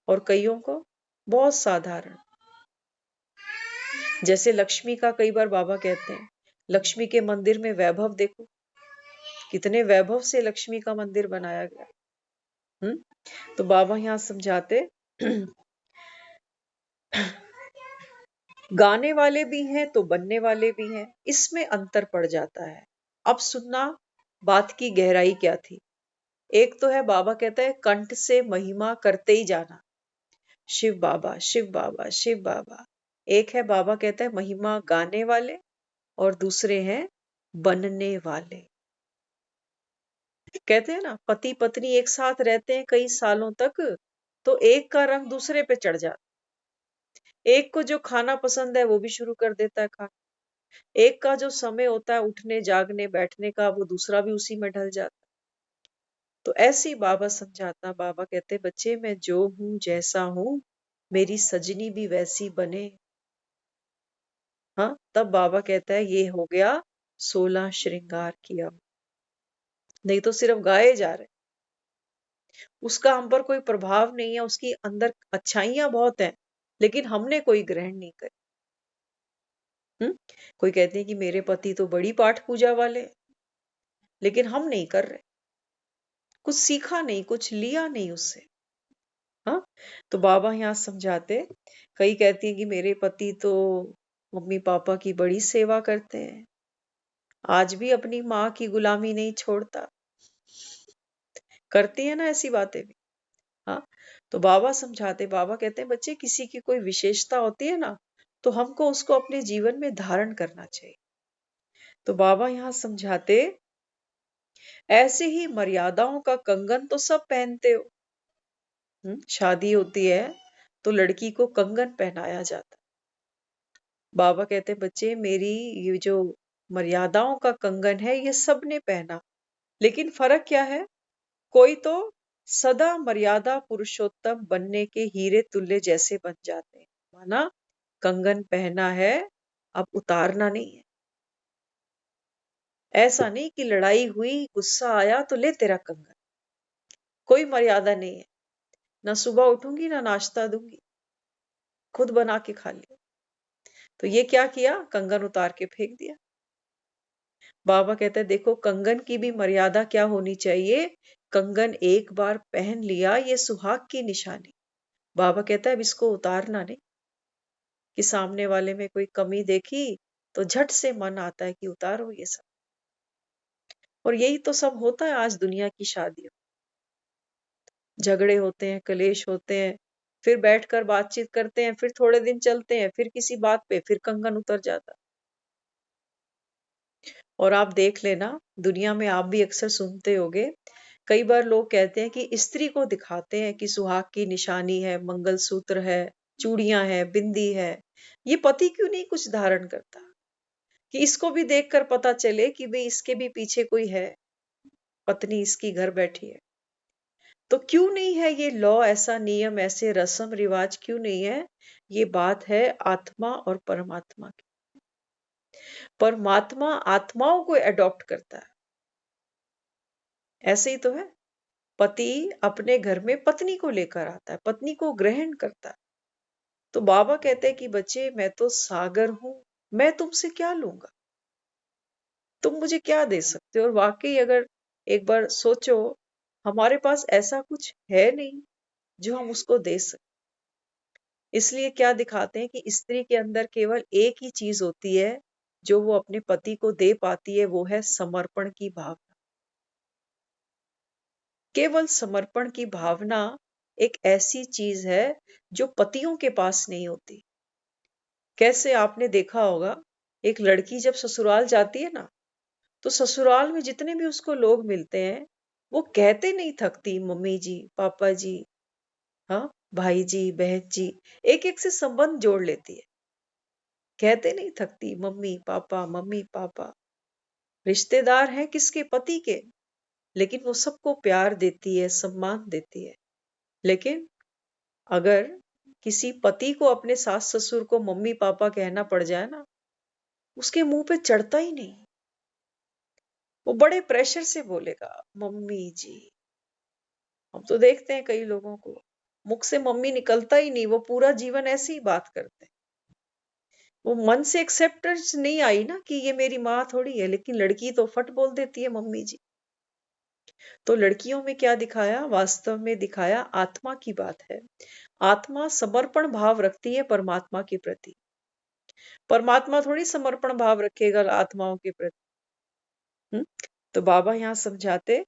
और कईयों को बहुत साधारण। जैसे लक्ष्मी का कई बार बाबा कहते हैं, लक्ष्मी के मंदिर में वैभव देखो, कितने वैभव से लक्ष्मी का मंदिर बनाया गया। तो बाबा यहाँ समझाते गाने वाले भी हैं तो बनने वाले भी हैं, इसमें अंतर पड़ जाता है। अब सुनना बात की गहराई क्या थी। एक तो है बाबा कहता है कंठ से महिमा करते ही जाना, शिव बाबा शिव बाबा शिव बाबा। एक है बाबा कहता है महिमा गाने वाले, और दूसरे हैं बनने वाले। कहते हैं ना, पति पत्नी एक साथ रहते हैं कई सालों तक, तो एक का रंग दूसरे पे चढ़ जाता, एक को जो खाना पसंद है वो भी शुरू कर देता है खाना, एक का जो समय होता है उठने जागने बैठने का, वो दूसरा भी उसी में ढल जाता। तो ऐसी बाबा समझाता। बाबा कहते, बच्चे, मैं जो हूं जैसा हूं, मेरी सजनी भी वैसी बने। हाँ, तब बाबा कहता है ये हो गया 16 श्रृंगार किया, नहीं तो सिर्फ गाए जा रहे, उसका हम पर कोई प्रभाव नहीं है। उसकी अंदर अच्छाइयां बहुत हैं, लेकिन हमने कोई ग्रहण नहीं करी। कोई कहते हैं कि मेरे पति तो बड़ी पाठ पूजा वाले, लेकिन हम नहीं कर रहे, कुछ सीखा नहीं, कुछ लिया नहीं उससे। हाँ, तो बाबा यहाँ समझाते। कई कहती हैं कि मेरे पति तो मम्मी पापा की बड़ी सेवा करते हैं, आज भी अपनी माँ की गुलामी नहीं छोड़ता। करती है ना ऐसी बातें भी। हाँ, तो बाबा समझाते, बाबा कहते हैं बच्चे किसी की कोई विशेषता होती है ना, तो हमको उसको अपने जीवन में धारण करना चाहिए। तो बाबा यहाँ समझाते, ऐसे ही मर्यादाओं का कंगन तो सब पहनते हो। शादी होती है तो लड़की को कंगन पहनाया जाता है। बाबा कहते हैं बच्चे मेरी ये जो मर्यादाओं का कंगन है ये सबने पहना, लेकिन फर्क क्या है? कोई तो सदा मर्यादा पुरुषोत्तम बनने के हीरे तुल्य जैसे बन जाते हैं। माना कंगन पहना है, अब उतारना नहीं है। ऐसा नहीं कि लड़ाई हुई, गुस्सा आया तो ले तेरा कंगन। कोई मर्यादा नहीं है। ना सुबह उठूंगी ना नाश्ता दूंगी, खुद बना के खा लिया। तो ये क्या किया? कंगन उतार के फेंक दिया। बाबा कहते हैं देखो कंगन की भी मर्यादा क्या होनी चाहिए। कंगन एक बार पहन लिया, ये सुहाग की निशानी। बाबा कहता है अब इसको उतारना नहीं, कि सामने वाले में कोई कमी देखी तो झट से मन आता है कि उतारो ये सब। और यही तो सब होता है आज दुनिया की शादियों। झगड़े होते हैं, कलेश होते हैं, फिर बैठकर बातचीत करते हैं, फिर थोड़े दिन चलते हैं, फिर किसी बात पे फिर कंगन उतर जाता। और आप देख लेना, दुनिया में आप भी अक्सर सुनते होगे, कई बार लोग कहते हैं कि स्त्री को दिखाते हैं कि सुहाग की निशानी है, मंगलसूत्र है, चूड़ियां है, बिंदी है। ये पति क्यों नहीं कुछ धारण करता, कि इसको भी देखकर पता चले कि भाई इसके भी पीछे कोई है, पत्नी इसकी घर बैठी है। तो क्यों नहीं है ये लॉ, ऐसा नियम, ऐसे रस्म रिवाज क्यों नहीं है? ये बात है आत्मा और परमात्मा की। परमात्मा आत्माओं को अडॉप्ट करता है। ऐसे ही तो है, पति अपने घर में पत्नी को लेकर आता है, पत्नी को ग्रहण करता है। तो बाबा कहते हैं कि बच्चे मैं तो सागर हूं, मैं तुमसे क्या लूंगा, तुम मुझे क्या दे सकते हो? और वाकई अगर एक बार सोचो, हमारे पास ऐसा कुछ है नहीं जो हम उसको दे सकें। इसलिए क्या दिखाते हैं कि स्त्री के अंदर केवल एक ही चीज होती है जो वो अपने पति को दे पाती है, वो है समर्पण की भावना। केवल समर्पण की भावना एक ऐसी चीज है जो पतियों के पास नहीं होती। कैसे आपने देखा होगा, एक लड़की जब ससुराल जाती है ना, तो ससुराल में जितने भी उसको लोग मिलते हैं, वो कहते नहीं थकती मम्मी जी, पापा जी, हाँ, भाई जी, बहन जी, एक एक से संबंध जोड़ लेती है। कहते नहीं थकती मम्मी पापा, मम्मी पापा। रिश्तेदार हैं किसके? पति के। लेकिन वो सबको प्यार देती है, सम्मान देती है। लेकिन अगर किसी पति को अपने सास ससुर को मम्मी पापा कहना पड़ जाए ना, उसके मुंह पे चढ़ता ही नहीं। वो बड़े प्रेशर से बोलेगा मम्मी जी। हम तो देखते हैं कई लोगों को मुख से मम्मी निकलता ही नहीं, वो पूरा जीवन ऐसे ही बात करते हैं। वो मन से एक्सेप्टेंस नहीं आई ना कि ये मेरी माँ थोड़ी है, लेकिन लड़की तो फट बोल देती है मम्मी जी। तो लड़कियों में क्या दिखाया? वास्तव में दिखाया आत्मा की बात है। आत्मा समर्पण भाव रखती है परमात्मा के प्रति। परमात्मा थोड़ी समर्पण भाव रखेगा आत्माओं के प्रति। तो बाबा यहाँ समझाते,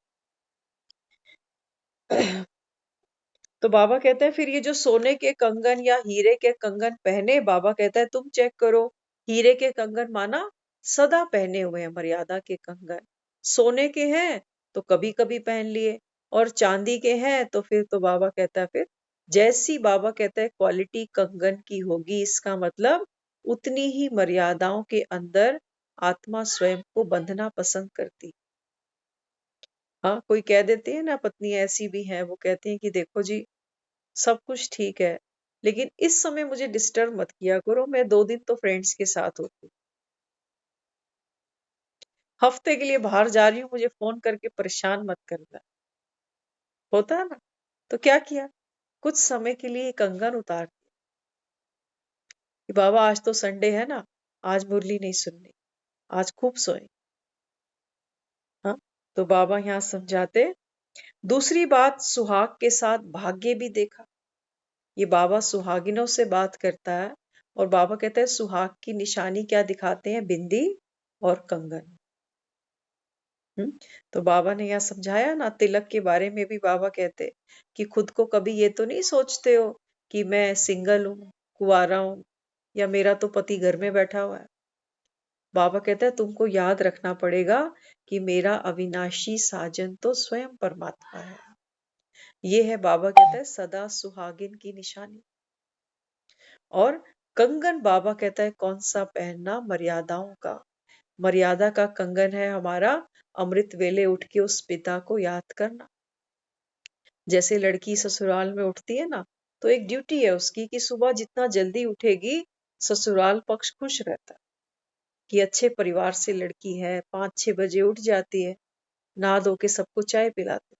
तो बाबा कहते हैं फिर ये जो सोने के कंगन या हीरे के कंगन पहने, बाबा कहता है तुम चेक करो। हीरे के कंगन माना सदा पहने हुए हैं मर्यादा के कंगन। सोने के हैं तो कभी कभी पहन लिए, और चांदी के हैं तो फिर तो बाबा कहता है फिर जैसी, बाबा कहता है क्वालिटी कंगन की होगी, इसका मतलब उतनी ही मर्यादाओं के अंदर आत्मा स्वयं को बंधना पसंद करती। हाँ, कोई कह देती है ना, पत्नी ऐसी भी है, वो कहती है कि देखो जी सब कुछ ठीक है, लेकिन इस समय मुझे डिस्टर्ब मत किया करो, मैं 2 दिन तो फ्रेंड्स के साथ होती हूँ, हफ्ते के लिए बाहर जा रही हूँ, मुझे फोन करके परेशान मत करना। होता है ना? तो क्या किया, कुछ समय के लिए कंगन उतार दिया कि बाबा आज तो संडे है ना, आज मुरली नहीं सुननी, आज खूब सोए। हाँ, तो बाबा यहाँ समझाते, दूसरी बात सुहाग के साथ भाग्य भी देखा। ये बाबा सुहागिनों से बात करता है, और बाबा कहता है सुहाग की निशानी क्या दिखाते हैं? बिंदी और कंगन। तो बाबा ने यहाँ समझाया ना, तिलक के बारे में भी बाबा कहते कि खुद को कभी ये तो नहीं सोचते हो कि मैं सिंगल हूँ, कुंवारा हूँ, या मेरा तो पति घर में बैठा हुआ है। बाबा कहता है तुमको याद रखना पड़ेगा कि मेरा अविनाशी साजन तो स्वयं परमात्मा है। ये है, बाबा कहता है, सदा सुहागिन की निशानी। और कंगन बाबा कहता है कौन सा पहनना, मर्यादाओं का। मर्यादा का कंगन है हमारा अमृत वेले उठ के उस पिता को याद करना। जैसे लड़की ससुराल में उठती है ना, तो एक ड्यूटी है उसकी कि सुबह जितना जल्दी उठेगी ससुराल पक्ष खुश रहता है कि अच्छे परिवार से लड़की है, 5-6 बजे उठ जाती है, नहा धो के सबको चाय पिलाती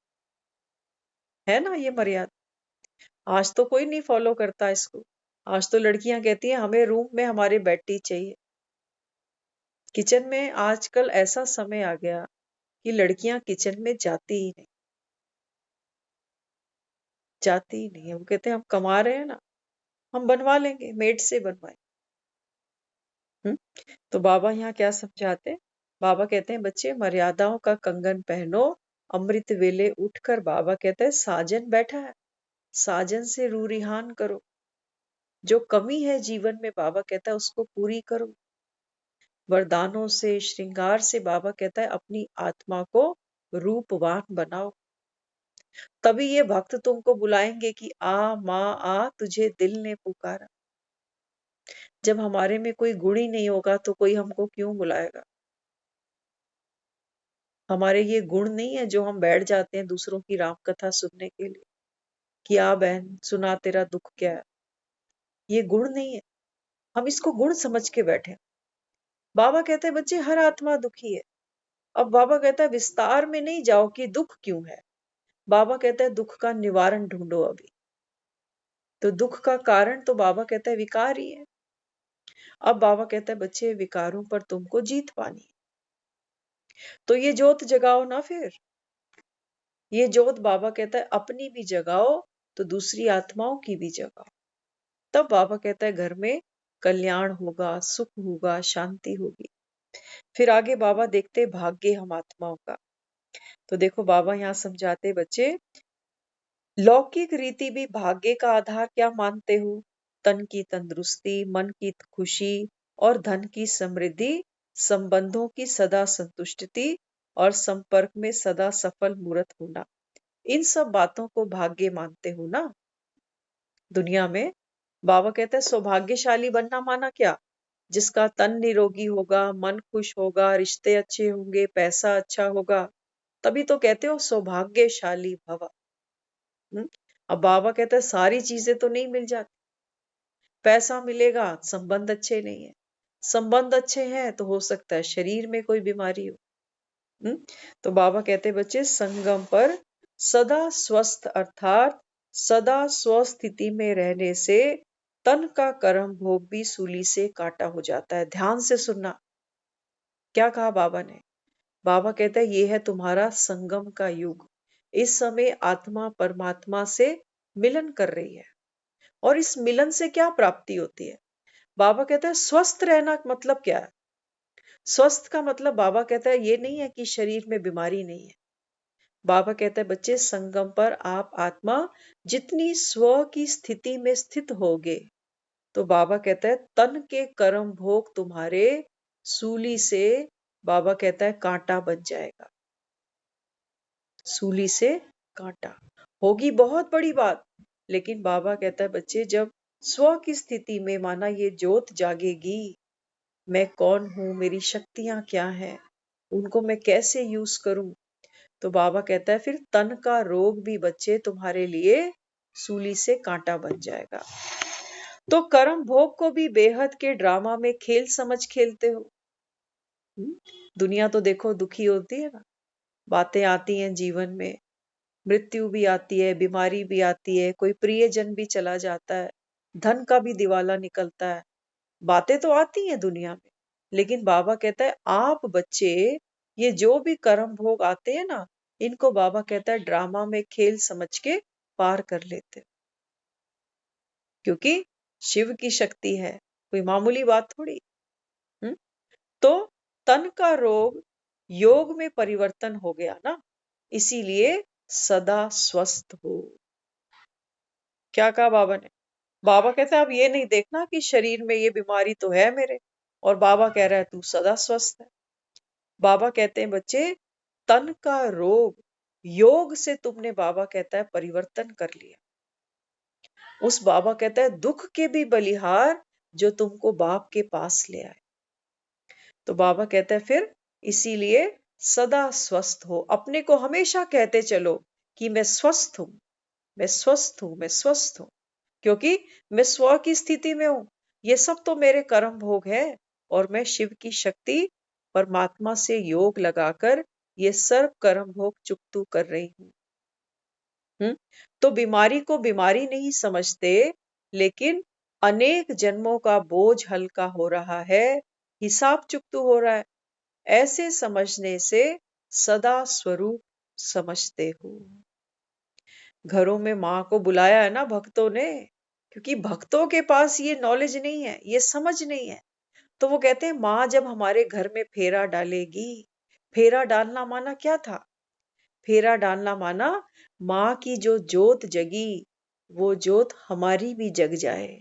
है ना। ये मर्यादा आज तो कोई नहीं फॉलो करता इसको। आज तो लड़कियां कहती हैं हमें रूम में हमारे बेटी चाहिए। किचन में आजकल ऐसा समय आ गया कि लड़कियां किचन में जाती ही नहीं, जाती ही नहीं है। वो कहते हैं हम कमा रहे हैं ना, हम बनवा लेंगे, मेड से बनवाए। हम्म तो बाबा यहाँ क्या समझाते हैं? बाबा कहते हैं बच्चे मर्यादाओं का कंगन पहनो, अमृत वेले उठकर बाबा कहते हैं साजन बैठा है, साजन से रूरिहान करो। जो कमी है जीवन में बाबा कहता है उसको पूरी करो। वरदानों से, श्रृंगार से बाबा कहता है अपनी आत्मा को रूपवान बनाओ। तभी ये भक्त तुमको बुलाएंगे कि आ माँ आ, तुझे दिल ने पुकारा। जब हमारे में कोई गुण ही नहीं होगा तो कोई हमको क्यों बुलाएगा? हमारे ये गुण नहीं है जो हम बैठ जाते हैं दूसरों की राम कथा सुनने के लिए कि आ बहन सुना तेरा दुख क्या है। ये गुण नहीं है, हम इसको गुण समझ के बैठे हैं। बाबा कहते हैं बच्चे हर आत्मा दुखी है। अब बाबा कहता है विस्तार में नहीं जाओ कि दुख क्यों है। बाबा कहता है दुख का निवारण ढूंढो अभी। तो दुख का कारण तो बाबा कहता है विकार ही है। अब बाबा कहता है बच्चे विकारों पर तुमको जीत पानी है, तो ये जोत जगाओ ना। फिर ये जोत बाबा कहता है अपनी भी जगाओ तो दूसरी आत्माओं की भी जगाओ। तब बाबा कहता है घर में कल्याण होगा, सुख होगा, शांति होगी। फिर आगे बाबा देखते भाग्य हम आत्माओं का। तो देखो बाबा यहाँ समझाते बच्चे लौकिक रीति भी भाग्य का आधार क्या मानते हो? तन की तंदुरुस्ती, मन की खुशी और धन की समृद्धि, संबंधों की सदा संतुष्टि और संपर्क में सदा सफल मूर्त होना, इन सब बातों को भाग्य मानते हो ना। दुनिया में बाबा कहते हैं सौभाग्यशाली बनना माना क्या? जिसका तन निरोगी होगा, मन खुश होगा, रिश्ते अच्छे होंगे, पैसा अच्छा होगा, तभी तो कहते हो सौभाग्यशाली भव। अब बाबा कहते हैं सारी चीजें तो नहीं मिल जाती। पैसा मिलेगा, संबंध अच्छे नहीं है। संबंध अच्छे हैं तो हो सकता है शरीर में कोई बीमारी हो। तो बाबा कहते हैं बच्चे संगम पर सदा स्वस्थ अर्थात सदा स्वस्थिति में रहने से तन का कर्म भोग भी सूली से काटा हो जाता है। ध्यान से सुनना क्या कहा बाबा ने। बाबा कहता है ये है तुम्हारा संगम का युग। इस समय आत्मा परमात्मा से मिलन कर रही है और इस मिलन से क्या प्राप्ति होती है? बाबा कहता है स्वस्थ रहना मतलब क्या है? स्वस्थ का मतलब बाबा कहता है ये नहीं है कि शरीर में बीमारी नहीं है। बाबा कहता है बच्चे संगम पर आप आत्मा जितनी स्व की स्थिति में स्थित होगे तो बाबा कहता है तन के कर्म भोग तुम्हारे सूली से बाबा कहता है कांटा बन जाएगा। सूली से कांटा होगी बहुत बड़ी बात, लेकिन बाबा कहता है बच्चे जब स्व की स्थिति में माना ये ज्योत जागेगी, मैं कौन हूं, मेरी शक्तियां क्या हैं, उनको मैं कैसे यूज करूं, तो बाबा कहता है फिर तन का रोग भी बच्चे तुम्हारे लिए सूली से कांटा बन जाएगा। तो कर्म भोग को भी बेहद के ड्रामा में खेल समझ खेलते हो। दुनिया तो देखो दुखी होती है ना, बातें आती हैं जीवन में, मृत्यु भी आती है, बीमारी भी आती है, कोई प्रियजन भी चला जाता है, धन का भी दिवाला निकलता है, बातें तो आती हैं दुनिया में। लेकिन बाबा कहता है आप बच्चे ये जो भी कर्म भोग आते हैं ना, इनको बाबा कहता है ड्रामा में खेल समझ के पार कर लेते, क्योंकि शिव की शक्ति है, कोई मामूली बात थोड़ी। तो तन का रोग योग में परिवर्तन हो गया ना, इसीलिए सदा स्वस्थ हो। क्या कहा बाबा ने? बाबा कहते हैं अब ये नहीं देखना कि शरीर में ये बीमारी तो है मेरे, और बाबा कह रहा है तू सदा स्वस्थ है। बाबा कहते हैं बच्चे, तन का रोग योग से तुमने, बाबा कहता है, परिवर्तन कर लिया। उस बाबा कहता है दुख के भी बलिहार जो तुमको बाप के पास ले आए। तो बाबा कहता है फिर इसीलिए सदा स्वस्थ हो। अपने को हमेशा कहते चलो कि मैं स्वस्थ हूं, मैं स्वस्थ हूं, मैं स्वस्थ हूं, क्योंकि मैं स्व की स्थिति में हूं। ये सब तो मेरे कर्म भोग है, और मैं शिव की शक्ति परमात्मा से योग लगाकर ये सर्व कर्म भोग चुकतू कर रही हूं। तो बीमारी को बीमारी नहीं समझते, लेकिन अनेक जन्मों का बोझ हल्का हो रहा है, हिसाब चुकतू हो रहा है, ऐसे समझने से सदा स्वरूप समझते हो। घरों में माँ को बुलाया है ना भक्तों ने, क्योंकि भक्तों के पास ये नॉलेज नहीं है, ये समझ नहीं है। तो वो कहते हैं माँ जब हमारे घर में फेरा डालेगी, फेरा डालना माना क्या था? फेरा डालना माना माँ की जो जोत जगी, वो जोत हमारी भी जग जाए।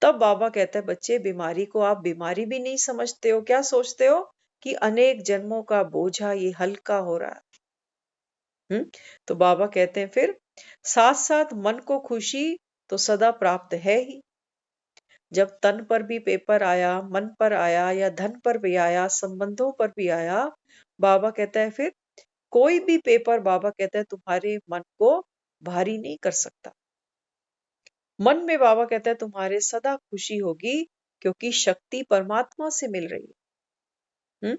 तब बाबा कहता है बच्चे, बीमारी को आप बीमारी भी नहीं समझते हो, क्या सोचते हो कि अनेक जन्मों का बोझा ये हल्का हो रहा है। तो बाबा कहते हैं फिर साथ साथ मन को खुशी तो सदा प्राप्त है ही। जब तन पर भी पेपर आया, मन पर आया, या धन पर भी आया, संबंधों पर भी आया, बाबा कहता है फिर कोई भी पेपर, बाबा कहता है, तुम्हारे मन को भारी नहीं कर सकता। मन में बाबा कहता है तुम्हारे सदा खुशी होगी, क्योंकि शक्ति परमात्मा से मिल रही है।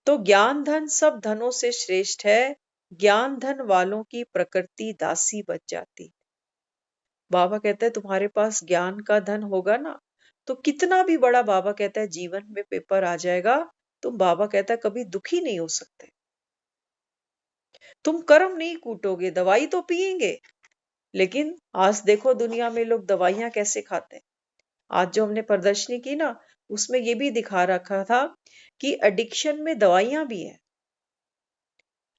तो ज्ञान धन सब धनों से श्रेष्ठ है, ज्ञान धन वालों की प्रकृति दासी बच जाती। बाबा कहता है तुम्हारे पास ज्ञान का धन होगा ना, तो कितना भी बड़ा, बाबा कहता है, जीवन में पेपर आ जाएगा, तुम, बाबा कहता है, कभी दुखी नहीं हो सकते। तुम कर्म नहीं कूटोगे, दवाई तो पिएंगे, लेकिन आज देखो दुनिया में लोग दवाइयां कैसे खाते हैं। आज जो हमने प्रदर्शनी की ना, उसमें ये भी दिखा रखा था कि एडिक्शन में दवाइयां भी हैं।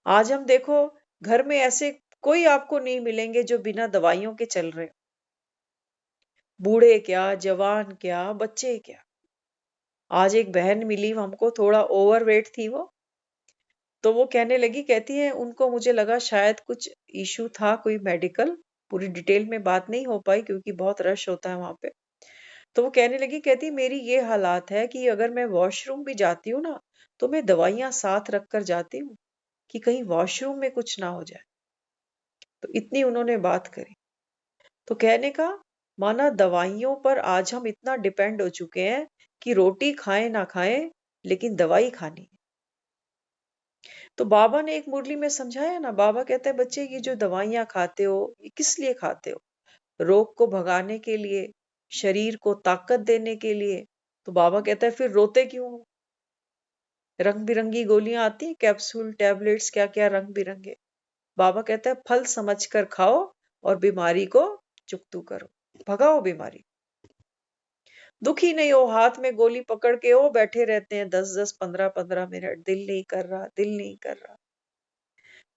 आज हम देखो घर में ऐसे कोई आपको नहीं मिलेंगे जो बिना दवाइयों के चल रहे हो। बूढ़े क्या, जवान क्या, बच्चे क्या। आज एक बहन मिली हमको, थोड़ा ओवरवेट थी वो, तो वो कहने लगी, कहती है उनको, मुझे लगा शायद कुछ इशू था कोई मेडिकल, पूरी डिटेल में बात नहीं हो पाई क्योंकि बहुत रश होता है वहां पे। तो वो कहने लगी, कहती मेरी ये हालात है कि अगर मैं वॉशरूम भी जाती हूँ ना, तो मैं दवाइयां साथ रख कर जाती हूँ कि कहीं वॉशरूम में कुछ ना हो जाए। तो इतनी उन्होंने बात करी। तो कहने का माना दवाइयों पर आज हम इतना डिपेंड हो चुके हैं कि रोटी खाएं ना खाएं, लेकिन दवाई खानी है। तो बाबा ने एक मुरली में समझाया ना, बाबा कहते हैं बच्चे ये जो दवाइयां खाते हो, ये किस लिए खाते हो? रोग को भगाने के लिए, शरीर को ताकत देने के लिए। तो बाबा कहता है फिर रोते क्यों हो? रंग बिरंगी गोलियां आती हैं, कैप्सूल, टैबलेट्स, क्या क्या रंग बिरंगे। बाबा कहता है फल समझकर खाओ और बीमारी को चुकतू करो, भगाओ बीमारी। दुखी नहीं हो, हाथ में गोली पकड़ के हो बैठे रहते हैं 10-10, 15-15 मिनट, दिल नहीं कर रहा, दिल नहीं कर रहा।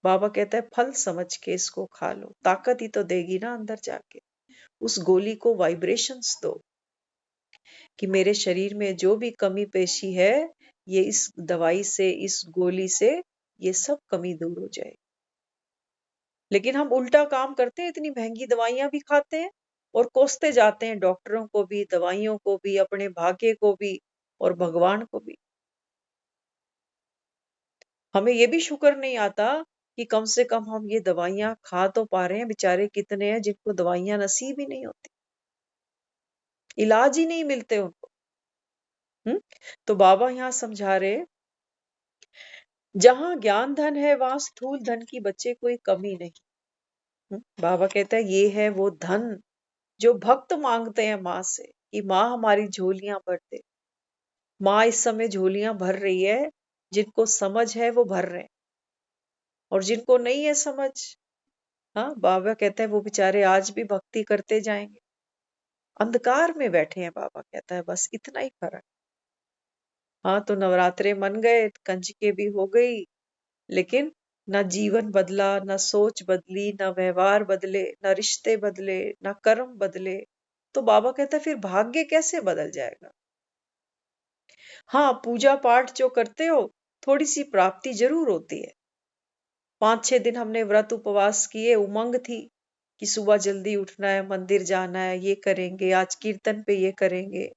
बाबा कहता है फल समझ के इसको खा लो, ताकत ही तो देगी ना अंदर जाके। उस गोली को वाइब्रेशंस दो कि मेरे शरीर में जो भी कमी पेशी है, ये इस दवाई से, इस गोली से, ये सब कमी दूर हो जाए। लेकिन हम उल्टा काम करते हैं, इतनी महंगी दवाइयां भी खाते हैं और कोसते जाते हैं डॉक्टरों को भी, दवाइयों को भी, अपने भाग्य को भी और भगवान को भी। हमें ये भी शुक्र नहीं आता कि कम से कम हम ये दवाइयां खा तो पा रहे हैं। बेचारे कितने हैं जिनको दवाइयां नसीब ही नहीं होती, इलाज ही नहीं मिलते उनको। तो बाबा यहाँ समझा रहे, जहां ज्ञान धन है वहां स्थूल धन की बच्चे कोई कमी नहीं। बाबा कहता है ये है वो धन जो भक्त मांगते हैं माँ से कि माँ हमारी झोलियां भर दे। माँ इस समय झोलियां भर रही है, जिनको समझ है वो भर रहे हैं, और जिनको नहीं है समझ, हाँ, बाबा कहता है वो बेचारे आज भी भक्ति करते जाएंगे, अंधकार में बैठे हैं। बाबा कहता है बस इतना ही फर्क। हाँ, तो नवरात्रे मन गए, कंजके भी हो गई, लेकिन ना जीवन बदला, ना सोच बदली, ना व्यवहार बदले, ना रिश्ते बदले, ना कर्म बदले। तो बाबा कहता है फिर भाग्य कैसे बदल जाएगा? हाँ, पूजा पाठ जो करते हो, थोड़ी सी प्राप्ति जरूर होती है। 5-6 दिन हमने व्रत उपवास किए, उमंग थी कि सुबह जल्दी उठना है, मंदिर जाना है, ये करेंगे, आज कीर्तन पे ये करेंगे।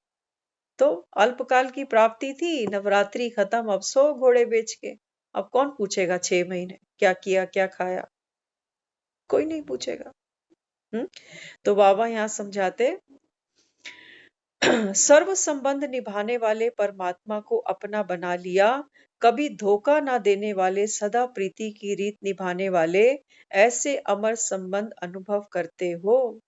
तो अल्पकाल की प्राप्ति थी, नवरात्रि खत्म, अब सो घोड़े बेच के। अब कौन पूछेगा 6 महीने क्या किया, क्या खाया? कोई नहीं पूछेगा। हम्म। तो बाबा यहाँ समझाते सर्व संबंध निभाने वाले परमात्मा को अपना बना लिया, कभी धोखा ना देने वाले, सदा प्रीति की रीत निभाने वाले, ऐसे अमर संबंध अनुभव करते हो।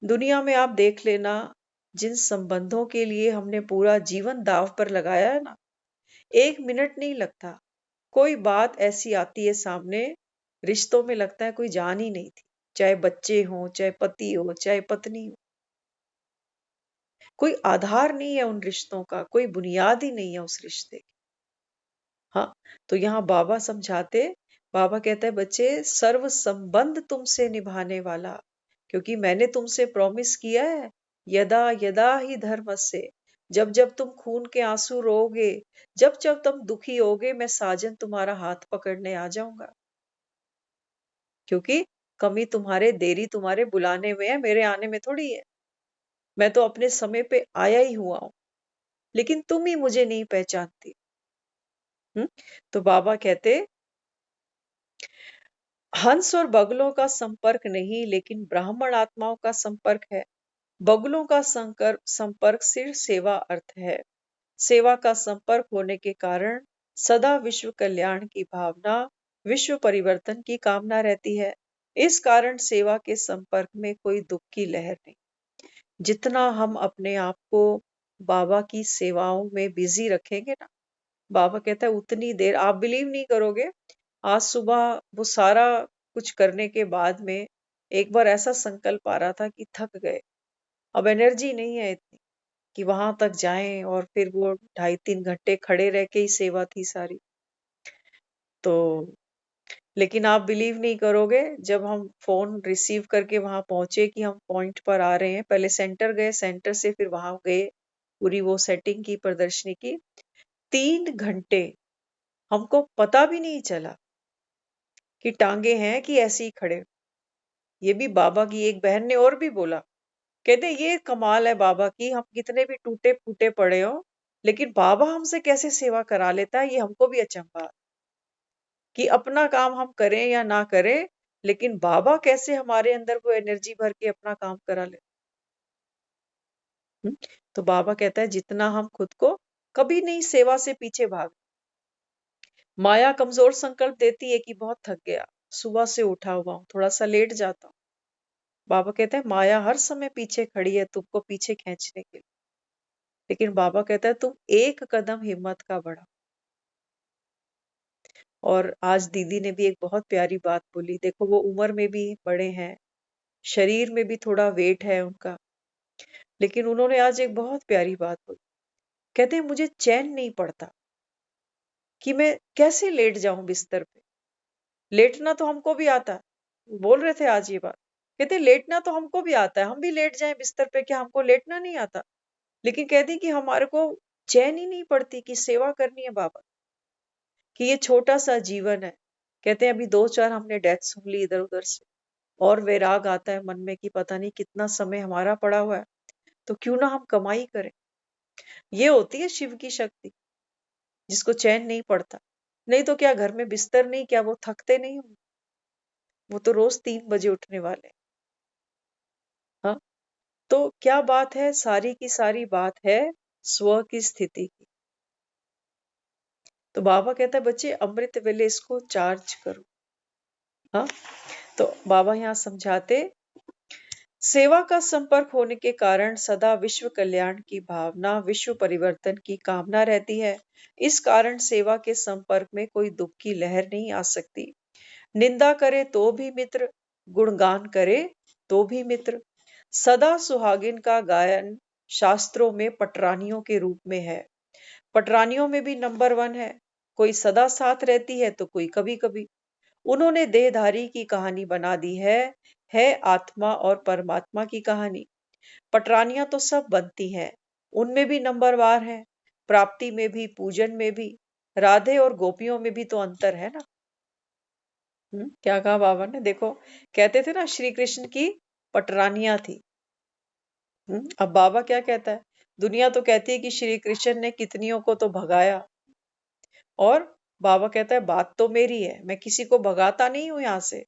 दुनिया में आप देख लेना, जिन संबंधों के लिए हमने पूरा जीवन दांव पर लगाया है ना, 1 मिनट नहीं लगता। कोई बात ऐसी आती है सामने, रिश्तों में लगता है कोई जान ही नहीं थी। चाहे बच्चे हों, चाहे पति हो, चाहे पत्नी हो, कोई आधार नहीं है उन रिश्तों का, कोई बुनियाद ही नहीं है उस रिश्ते की। हाँ, तो यहाँ बाबा समझाते, बाबा कहता है बच्चे, सर्व संबंध तुमसे निभाने वाला, क्योंकि मैंने तुमसे प्रॉमिस किया है, यदा यदा ही धर्मस्य, जब जब तुम खून के आंसू रोओगे, जब जब तुम दुखी होगे, मैं साजन तुम्हारा हाथ पकड़ने आ जाऊंगा। क्योंकि कमी तुम्हारे, देरी तुम्हारे बुलाने में है, मेरे आने में थोड़ी है। मैं तो अपने समय पे आया ही हुआ हूं, लेकिन तुम ही मुझे नहीं पहचानती। तो बाबा कहते, हंस और बगलों का संपर्क नहीं, लेकिन ब्राह्मण आत्माओं का संपर्क है। बगलों का संपर्क सिर्फ सेवा अर्थ है। सेवा का संपर्क होने के कारण सदा विश्व कल्याण की भावना, विश्व परिवर्तन की कामना रहती है। इस कारण सेवा के संपर्क में कोई दुख की लहर नहीं। जितना हम अपने आप को बाबा की सेवाओं में बिजी रखेंगे ना, बाबा कहता है उतनी देर, आप बिलीव नहीं करोगे, आज सुबह वो सारा कुछ करने के बाद में एक बार ऐसा संकल्प आ रहा था कि थक गए, अब एनर्जी नहीं है इतनी कि वहां तक जाएं, और फिर वो 2.5-3 घंटे खड़े रह के ही सेवा थी सारी। तो लेकिन आप बिलीव नहीं करोगे, जब हम फोन रिसीव करके वहां पहुंचे कि हम पॉइंट पर आ रहे हैं, पहले सेंटर गए, सेंटर से फिर वहां गए, पूरी वो सेटिंग की, प्रदर्शनी की, 3 घंटे हमको पता भी नहीं चला कि टांगे हैं कि ऐसे ही खड़े। ये भी बाबा की एक बहन ने और भी बोला, कहते ये कमाल है बाबा की, हम कितने भी टूटे फूटे पड़े हो, लेकिन बाबा हमसे कैसे सेवा करा लेता है, ये हमको भी अचंभा कि अपना काम हम करें या ना करें, लेकिन बाबा कैसे हमारे अंदर वो एनर्जी भर के अपना काम करा ले। तो बाबा कहता है जितना हम खुद को कभी नहीं सेवा से पीछे भाग। माया कमजोर संकल्प देती है कि बहुत थक गया, सुबह से उठा हुआ हूं, थोड़ा सा लेट जाता हूँ। बाबा कहते हैं माया हर समय पीछे खड़ी है तुमको पीछे खींचने के लिए, लेकिन बाबा कहता है तुम एक कदम हिम्मत का बढ़ा। और आज दीदी ने भी एक बहुत प्यारी बात बोली, देखो वो उम्र में भी बड़े हैं, शरीर में भी थोड़ा वेट है उनका, लेकिन उन्होंने आज एक बहुत प्यारी बात बोली। कहते हैं मुझे चैन नहीं पड़ता कि मैं कैसे लेट जाऊं बिस्तर पे। लेटना तो हमको भी आता है, बोल रहे थे आज ये बात, कहते लेटना तो हमको भी आता है, हम भी लेट जाएं बिस्तर पे, क्या हमको लेटना नहीं आता? लेकिन कहती कि हमारे को चैन ही नहीं पड़ती कि सेवा करनी है बाबा, कि ये छोटा सा जीवन है। कहते हैं अभी 2-4 हमने डेथ सुन ली इधर उधर से, और वैराग आता है मन में कि पता नहीं कितना समय हमारा पड़ा हुआ है, तो क्यों ना हम कमाई करें। ये होती है शिव की शक्ति, जिसको चैन नहीं पड़ता। नहीं तो क्या घर में बिस्तर नहीं, क्या वो थकते नहीं होंगे? वो तो रोज 3 बजे उठने वाले हैं। हाँ, तो क्या बात है, सारी की सारी बात है स्व की स्थिति की। तो बाबा कहता है बच्चे अमृत वेले इसको चार्ज करो। हाँ, तो बाबा यहाँ समझाते, सेवा का संपर्क होने के कारण सदा विश्व कल्याण की भावना, विश्व परिवर्तन की कामना रहती है। इस कारण सेवा के संपर्क में कोई दुख की लहर नहीं आ सकती। निंदा करे तो भी मित्र, गुणगान करे तो भी मित्र। सदा सुहागिन का गायन शास्त्रों में पटरानियों के रूप में है। पटरानियों में भी नंबर 1 है, कोई सदा साथ रहती है तो कोई कभी कभी। उन्होंने देहधारी की कहानी बना दी है आत्मा और परमात्मा की कहानी। पटरानियां तो सब बनती हैं, उनमें भी नंबरवार है, प्राप्ति में भी पूजन में भी। राधे और गोपियों में भी तो अंतर है ना। क्या कहा बाबा ने, देखो कहते थे ना श्री कृष्ण की पटरानियां थी। अब बाबा क्या कहता है, दुनिया तो कहती है कि श्री कृष्ण ने कितनियों को तो भगाया, और बाबा कहता है बात तो मेरी है, मैं किसी को भगाता नहीं हूं यहां से।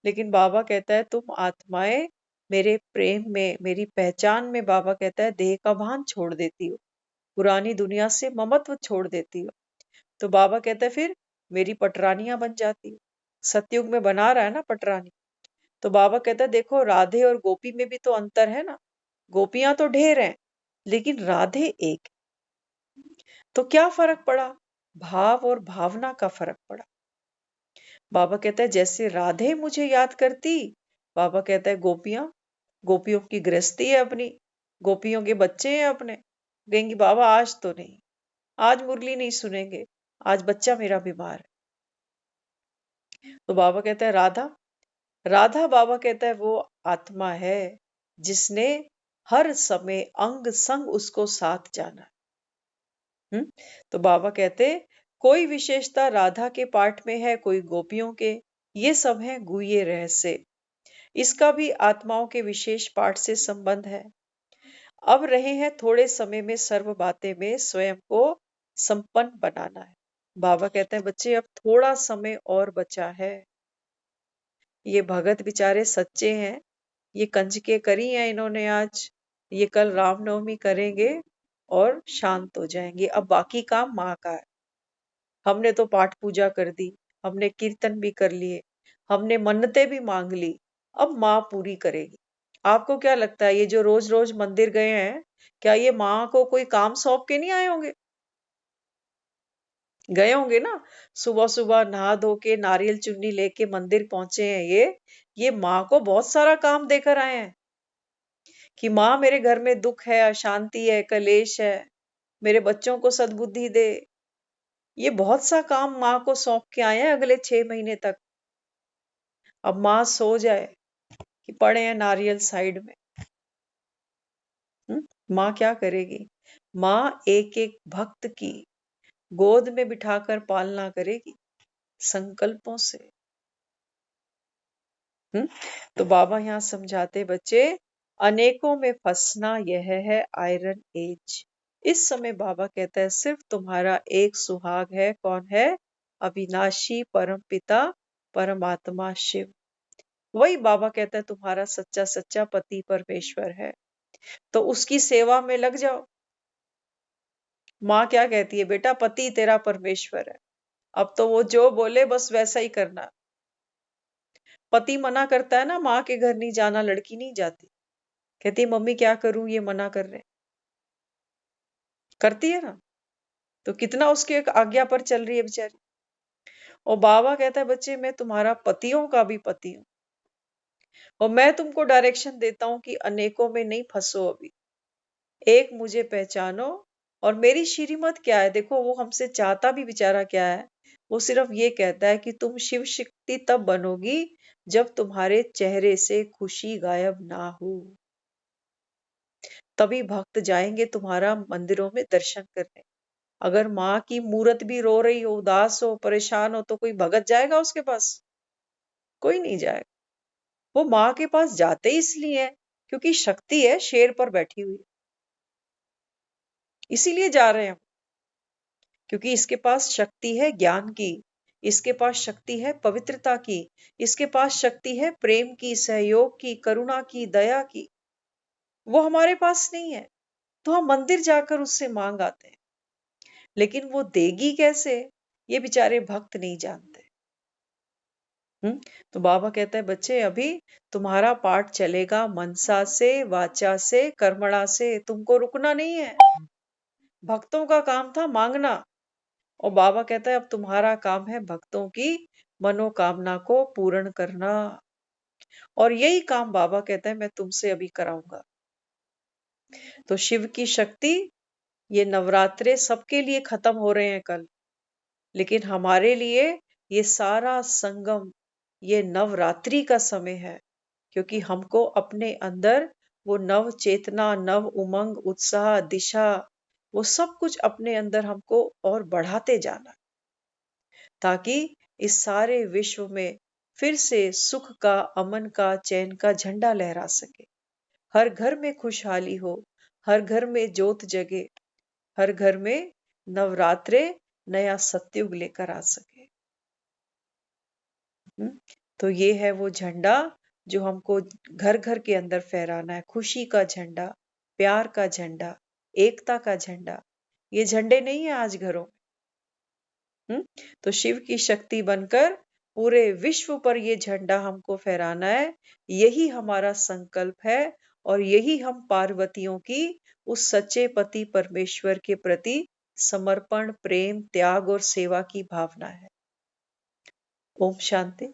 लेकिन बाबा कहता है तुम आत्माएं मेरे प्रेम में, मेरी पहचान में, बाबा कहता है देह का भान छोड़ देती हो, पुरानी दुनिया से ममत्व छोड़ देती हो। तो बाबा कहता है फिर मेरी पटरानियां बन जाती हो। सतयुग में बना रहा है ना पटरानी। तो बाबा कहता है देखो राधे और गोपी में भी तो अंतर है ना। गोपियां तो ढेर हैं, लेकिन राधे एक। तो क्या फर्क पड़ा, भाव और भावना का फर्क पड़ा। बाबा कहता है जैसे राधे मुझे याद करती, बाबा कहता है गोपियों की गृहस्थी है अपनी, गोपियों के बच्चे हैं अपने, कहेंगी बाबा आज तो नहीं, आज मुरली नहीं सुनेंगे, आज बच्चा मेरा बीमार है। तो बाबा कहता है राधा, राधा बाबा कहता है वो आत्मा है जिसने हर समय अंग संग उसको साथ जाना। तो बाबा कहते कोई विशेषता राधा के पाठ में है, कोई गोपियों के, ये सब है गुह्य रहस्य। इसका भी आत्माओं के विशेष पाठ से संबंध है। अब रहे हैं थोड़े समय में सर्व बातें में स्वयं को संपन्न बनाना है। बाबा कहते हैं बच्चे अब थोड़ा समय और बचा है। ये भगत बेचारे सच्चे हैं, ये कंजके करी हैं इन्होंने आज, ये कल रामनवमी करेंगे और शांत हो जाएंगे। अब बाकी काम माँ का है। हमने तो पाठ पूजा कर दी, हमने कीर्तन भी कर लिए, हमने मन्नतें भी मांग ली, अब माँ पूरी करेगी। आपको क्या लगता है ये जो रोज रोज मंदिर गए हैं, क्या ये माँ को कोई काम सौंप के नहीं आए होंगे? गए होंगे ना। सुबह सुबह नहा धो के नारियल चुन्नी लेके मंदिर पहुंचे हैं ये माँ को बहुत सारा काम देकर आए हैं कि माँ मेरे घर में दुख है, अशांति है, कलेश है, मेरे बच्चों को सद्बुद्धि दे। ये बहुत सा काम माँ को सौंप के आए हैं अगले 6 महीने तक। अब माँ सो जाए कि पड़े हैं नारियल साइड में। माँ क्या करेगी? माँ एक एक भक्त की गोद में बिठाकर पालना करेगी संकल्पों से। तो बाबा यहाँ समझाते बच्चे अनेकों में फंसना यह है आयरन एज। इस समय बाबा कहता है सिर्फ तुम्हारा एक सुहाग है, कौन है? अविनाशी परम पिता परमात्मा शिव। वही बाबा कहता है तुम्हारा सच्चा सच्चा पति परमेश्वर है, तो उसकी सेवा में लग जाओ। माँ क्या कहती है, बेटा पति तेरा परमेश्वर है, अब तो वो जो बोले बस वैसा ही करना। पति मना करता है ना, माँ के घर नहीं जाना, लड़की नहीं जाती, कहती है मम्मी क्या करूं, ये मना कर रहे। करती है ना, तो कितना उसके आज्ञा पर चल रही है बेचारी। और बाबा कहता है बच्चे मैं तुम्हारा पतियों का भी पति हूं, और मैं तुमको डायरेक्शन देता हूं कि अनेकों में नहीं फंसो, अभी एक मुझे पहचानो। और मेरी श्रीमत क्या है, देखो वो हमसे चाहता भी बेचारा क्या है, वो सिर्फ ये कहता है कि तुम शिव शक्ति तब बनोगी जब तुम्हारे चेहरे से खुशी गायब ना हो, तभी भक्त जाएंगे तुम्हारा मंदिरों में दर्शन करने। अगर माँ की मूरत भी रो रही हो, उदास हो, परेशान हो, तो कोई भगत जाएगा उसके पास? कोई नहीं जाएगा। वो माँ के पास जाते इसलिए है क्योंकि शक्ति है, शेर पर बैठी हुई, इसीलिए जा रहे हैं हम। क्योंकि इसके पास शक्ति है ज्ञान की, इसके पास शक्ति है पवित्रता की, इसके पास शक्ति है प्रेम की, सहयोग की, करुणा की, दया की। वो हमारे पास नहीं है, तो हम मंदिर जाकर उससे मांग आते हैं। लेकिन वो देगी कैसे, ये बेचारे भक्त नहीं जानते। तो बाबा कहता है बच्चे अभी तुम्हारा पाठ चलेगा मनसा से, वाचा से, कर्मणा से, तुमको रुकना नहीं है। भक्तों का काम था मांगना, और बाबा कहता है अब तुम्हारा काम है भक्तों की मनोकामना को पूर्ण करना। और यही काम बाबा कहता है मैं तुमसे अभी कराऊंगा। तो शिव की शक्ति ये नवरात्रे सबके लिए खत्म हो रहे हैं कल, लेकिन हमारे लिए ये सारा संगम, ये नवरात्रि का समय है, क्योंकि हमको अपने अंदर वो नव चेतना, नव उमंग, उत्साह, दिशा, वो सब कुछ अपने अंदर हमको और बढ़ाते जाना, ताकि इस सारे विश्व में फिर से सुख का, अमन का, चैन का झंडा लहरा सके। हर घर में खुशहाली हो, हर घर में ज्योत जगे, हर घर में नवरात्रे नया सत्युग लेकर आ सके। तो ये है वो झंडा जो हमको घर घर के अंदर फहराना है, खुशी का झंडा, प्यार का झंडा, एकता का झंडा। ये झंडे नहीं है आज घरों में। तो शिव की शक्ति बनकर पूरे विश्व पर ये झंडा हमको फहराना है। यही हमारा संकल्प है और यही हम पार्वतियों की उस सच्चे पति परमेश्वर के प्रति समर्पण, प्रेम, त्याग और सेवा की भावना है। ओम शांति।